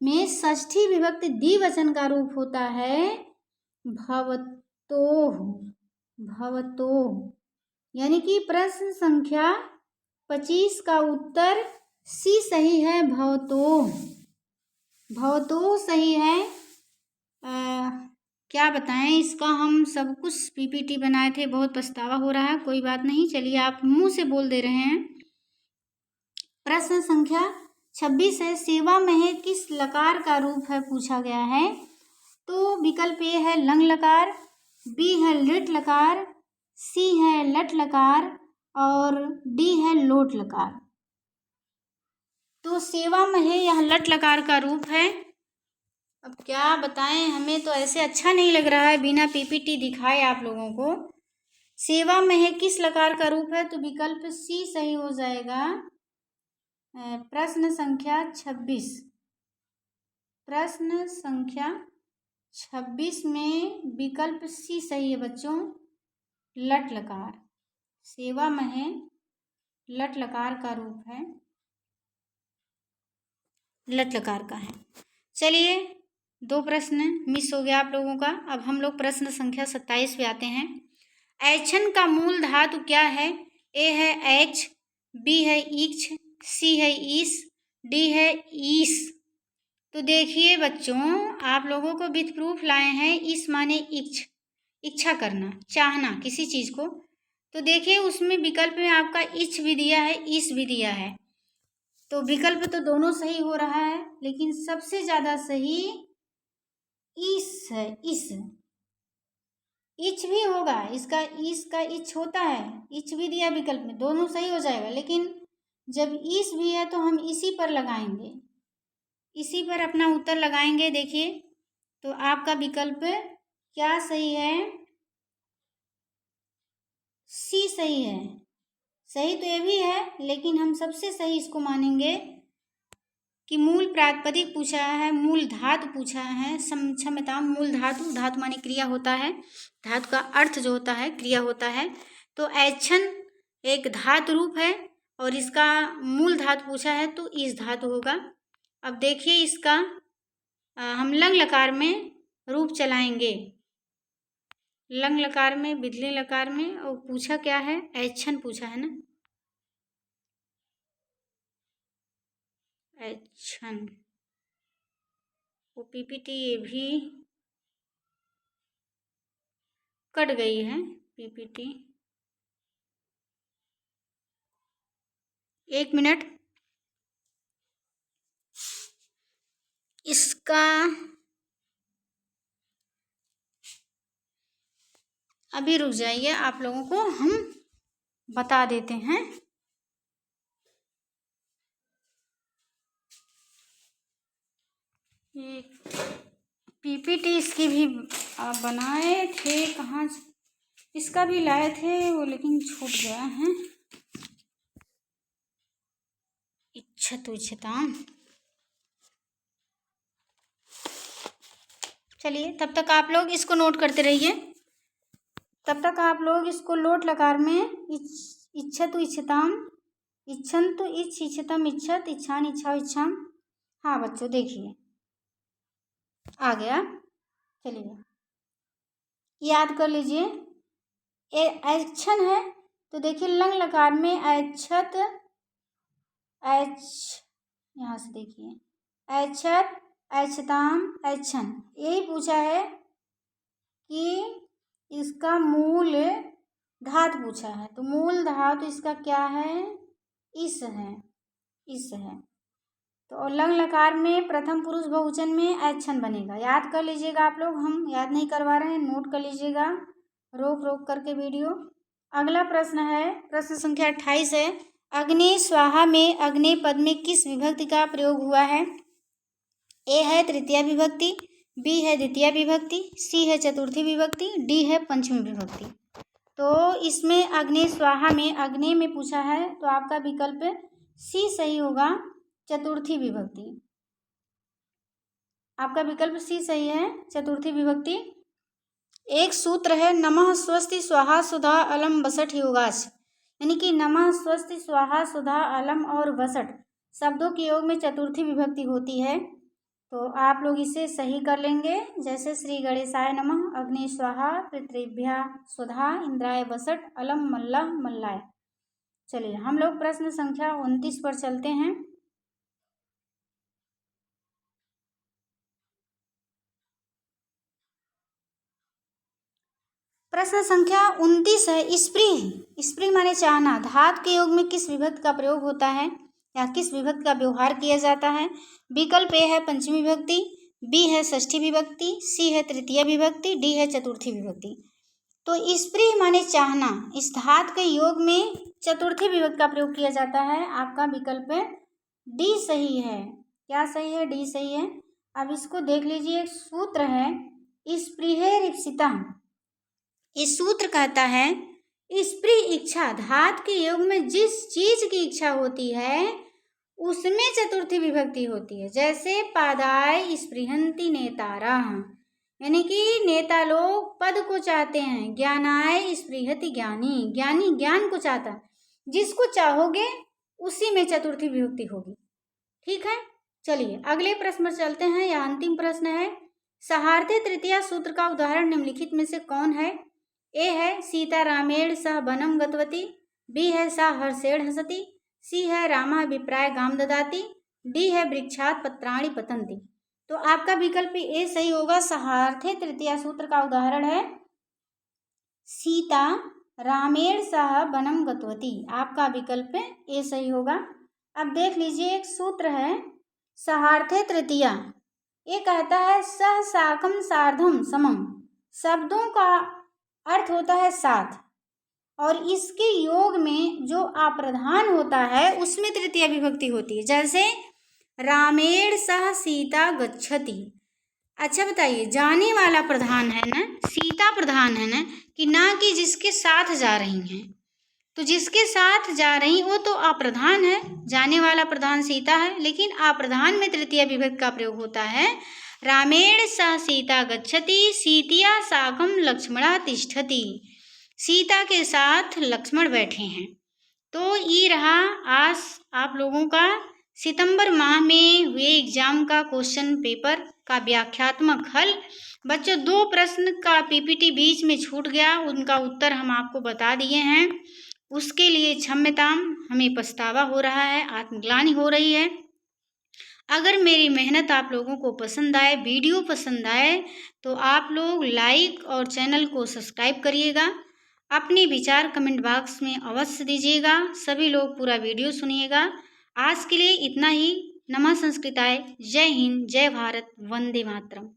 [SPEAKER 1] में षष्ठी विभक्ति द्विवचन का रूप होता है भवतोः, भवतोः। यानी कि प्रश्न संख्या 25 का उत्तर सी सही है, भवतोः, भवतोः सही है। क्या बताएं, इसका हम सब कुछ पीपीटी बनाए थे, बहुत पछतावा हो रहा है। कोई बात नहीं, चलिए आप मुंह से बोल दे रहे हैं। प्रश्न संख्या 26 है, सेवा में किस लकार का रूप है पूछा गया है। तो विकल्प ए है लंग लकार, बी है लिट लकार, सी है लट लकार और डी है लोट लकार। तो सेवा में यह लट लकार का रूप है। अब क्या बताएं, हमें तो ऐसे अच्छा नहीं लग रहा है बिना पीपीटी दिखाए आप लोगों को। सेवा में किस लकार का रूप है? तो विकल्प सी सही हो जाएगा। प्रश्न संख्या 26, प्रश्न संख्या 26 में विकल्प सी सही है बच्चों, लट लकार। सेवा में लट लकार का रूप है, लट लकार का है। चलिए 2 प्रश्न मिस हो गया आप लोगों का। अब हम लोग प्रश्न संख्या 27 पे आते हैं। ऐच्छन का मूल धातु क्या है? ए है ऐच्छ, बी है ईक्ष, सी है ईश, डी है ईस। तो देखिए बच्चों, आप लोगों को विथ प्रूफ लाए हैं। इस माने इच्छा करना, चाहना किसी चीज को। तो देखिए उसमें विकल्प में आपका इच्छ भी दिया है, इस भी दिया है। तो विकल्प तो दोनों सही हो रहा है, लेकिन सबसे ज्यादा सही इस है। इच भी होगा, इसका इस का इच होता है, इच भी दिया विकल्प में, दोनों सही हो जाएगा। लेकिन जब इस भी है तो हम इसी पर लगाएंगे, इसी पर अपना उत्तर लगाएंगे। देखिए तो आपका विकल्प क्या सही है? सी सही है। सही तो ये भी है, लेकिन हम सबसे सही इसको मानेंगे कि मूल प्रातिपदिक पूछा है, मूल धातु पूछा है। क्षम्यताम, मूल धातु, धातु माने क्रिया होता है, धातु का अर्थ जो होता है क्रिया होता है। तो ऐच्छन एक धातु रूप है और इसका मूल धातु पूछा है तो इस धातु होगा। अब देखिए इसका हम लंग लकार में रूप चलाएंगे, लंग लकार में, बिधले लकार में। और पूछा क्या है? ऐच्छन पूछा है ना, ऐच्छन। वो पीपीटी ये भी कट गई है, पीपीटी। 1 मिनट, इसका अभी रुक जाइए, आप लोगों को हम बता देते हैं। पीपीटी इसकी भी आप बनाए थे, कहाँ इसका भी लाए थे वो, लेकिन छूट गया है। इच्छता। चलिए तब तक आप लोग इसको नोट करते रहिए, तब तक आप लोग इसको लोट लकार में इच्छतु इच्छताम, इच्छन्तु इच्छ, इच्छतम इच्छत, इच्छान इच्छा इच्छाम। हाँ बच्चों देखिए आ गया। चलिए याद कर लीजिए, ऐच्छन है तो देखिए लंग लकार में ऐच्छत, यहाँ से देखिए ऐच्छत, ऐच्छताम, ऐच्छन, यही पूछा है कि इसका मूल धातु पूछा है। तो मूल धातु इसका क्या है? इस है, इस है। तो लंग लकार में प्रथम पुरुष बहुवचन में ऐच्छन बनेगा। याद कर लीजिएगा आप लोग, हम याद नहीं करवा रहे हैं, नोट कर लीजिएगा रोक रोक करके वीडियो। अगला प्रश्न है, प्रश्न संख्या 28 है। अग्नि स्वाहा में अग्नि पद में किस विभक्ति का प्रयोग हुआ है? ए है तृतीया विभक्ति, बी है द्वितीय विभक्ति, सी है चतुर्थी विभक्ति, डी है पंचमी विभक्ति। तो इसमें अग्नि स्वाहा में, अग्नि में पूछा है तो आपका विकल्प सी सही होगा, चतुर्थी विभक्ति। आपका विकल्प सी सही है, चतुर्थी विभक्ति। एक सूत्र है नमः स्वस्ति स्वाहा सुधा अलम वसठ योगाच, यानी कि नमः स्वस्ति स्वाहा सुधा अलम और वसठ शब्दों के योग में चतुर्थी विभक्ति होती है। तो आप लोग इसे सही कर लेंगे, जैसे श्री गणेशाय नमः, अग्नि स्वाहा, पृथ्वीभ्या सुधा, इंद्राय वसठ, अलम मल्ला मल्लाय। चलिए हम लोग प्रश्न संख्या 29 पर चलते हैं। प्रश्न संख्या 29 है, स्प्री। स्प्री माने चाहना, धातु के योग में किस विभक्ति का प्रयोग होता है या किस विभक्ति का व्यवहार किया जाता है? विकल्प ए है पंचमी विभक्ति, बी है षष्ठी विभक्ति, सी है तृतीय विभक्ति, डी है चतुर्थी विभक्ति। तो स्प्री माने चाहना, इस धातु के योग में चतुर्थी विभक्ति का प्रयोग किया जाता है। आपका विकल्प डी सही है। क्या सही है? डी सही है। अब इसको देख लीजिए, एक सूत्र है स्पृहेरिप्सिता। इस सूत्र कहता है स्प्री इच्छा, धातु के योग में जिस चीज की इच्छा होती है उसमें चतुर्थी विभक्ति होती है। जैसे पादाय स्पृहंति नेतारा, यानी कि नेता लोग पद को चाहते हैं। ज्ञानाय स्पृहति ज्ञानी, ज्ञानी ज्ञान को चाहता है। जिसको चाहोगे उसी में चतुर्थी विभक्ति होगी। ठीक है, चलिए अगले प्रश्न पर चलते हैं। यह अंतिम प्रश्न है। सहार्थी तृतीया सूत्र का उदाहरण निम्नलिखित में से कौन है? ए है सीता रामेण सह वनम गतवती, बी है सा हर्षेण हसति, सी है रामा विप्राय गाम ददाति, डी है वृक्षात पत्राणि पतन्ति। तो आपका विकल्प ए सही होगा। सहार्थे तृतीया सूत्र का उदाहरण है सीता रामेण सह वनम गतवती। आपका विकल्प ए सही होगा। अब देख लीजिए, एक सूत्र है सहार्थे तृतीया। ये कहता है सह साकम सार्धम समम। शब्दों का अर्थ होता है साथ, और इसके योग में जो अप्रधान होता है उसमें तृतीया विभक्ति होती है। जैसे रामेण सह सीता गच्छति। अच्छा बताइए, जाने वाला प्रधान है ना, सीता प्रधान है ना, कि ना कि जिसके साथ जा रही हैं। तो जिसके साथ जा रही वो तो अप्रधान है, जाने वाला प्रधान सीता है, लेकिन अप्रधान में तृतीया विभक्ति का प्रयोग होता है। रामेण सह सीता गच्छति सीतिया साकं लक्ष्मणः तिष्ठति। सीता के साथ लक्ष्मण बैठे हैं। तो ये रहा आज आप लोगों का सितंबर माह में हुए एग्जाम का क्वेश्चन पेपर का व्याख्यात्मक हल। बच्चों 2 प्रश्न का पीपीटी बीच में छूट गया, उनका उत्तर हम आपको बता दिए हैं। उसके लिए क्षम्यताम, हमें पछतावा हो रहा है, आत्मग्लानि हो रही है। अगर मेरी मेहनत आप लोगों को पसंद आए, वीडियो पसंद आए, तो आप लोग लाइक और चैनल को सब्सक्राइब करिएगा। अपने विचार कमेंट बॉक्स में अवश्य दीजिएगा। सभी लोग पूरा वीडियो सुनिएगा। आज के लिए इतना ही। नमः संस्कृताय। जय हिंद, जय भारत, वंदे मातरम।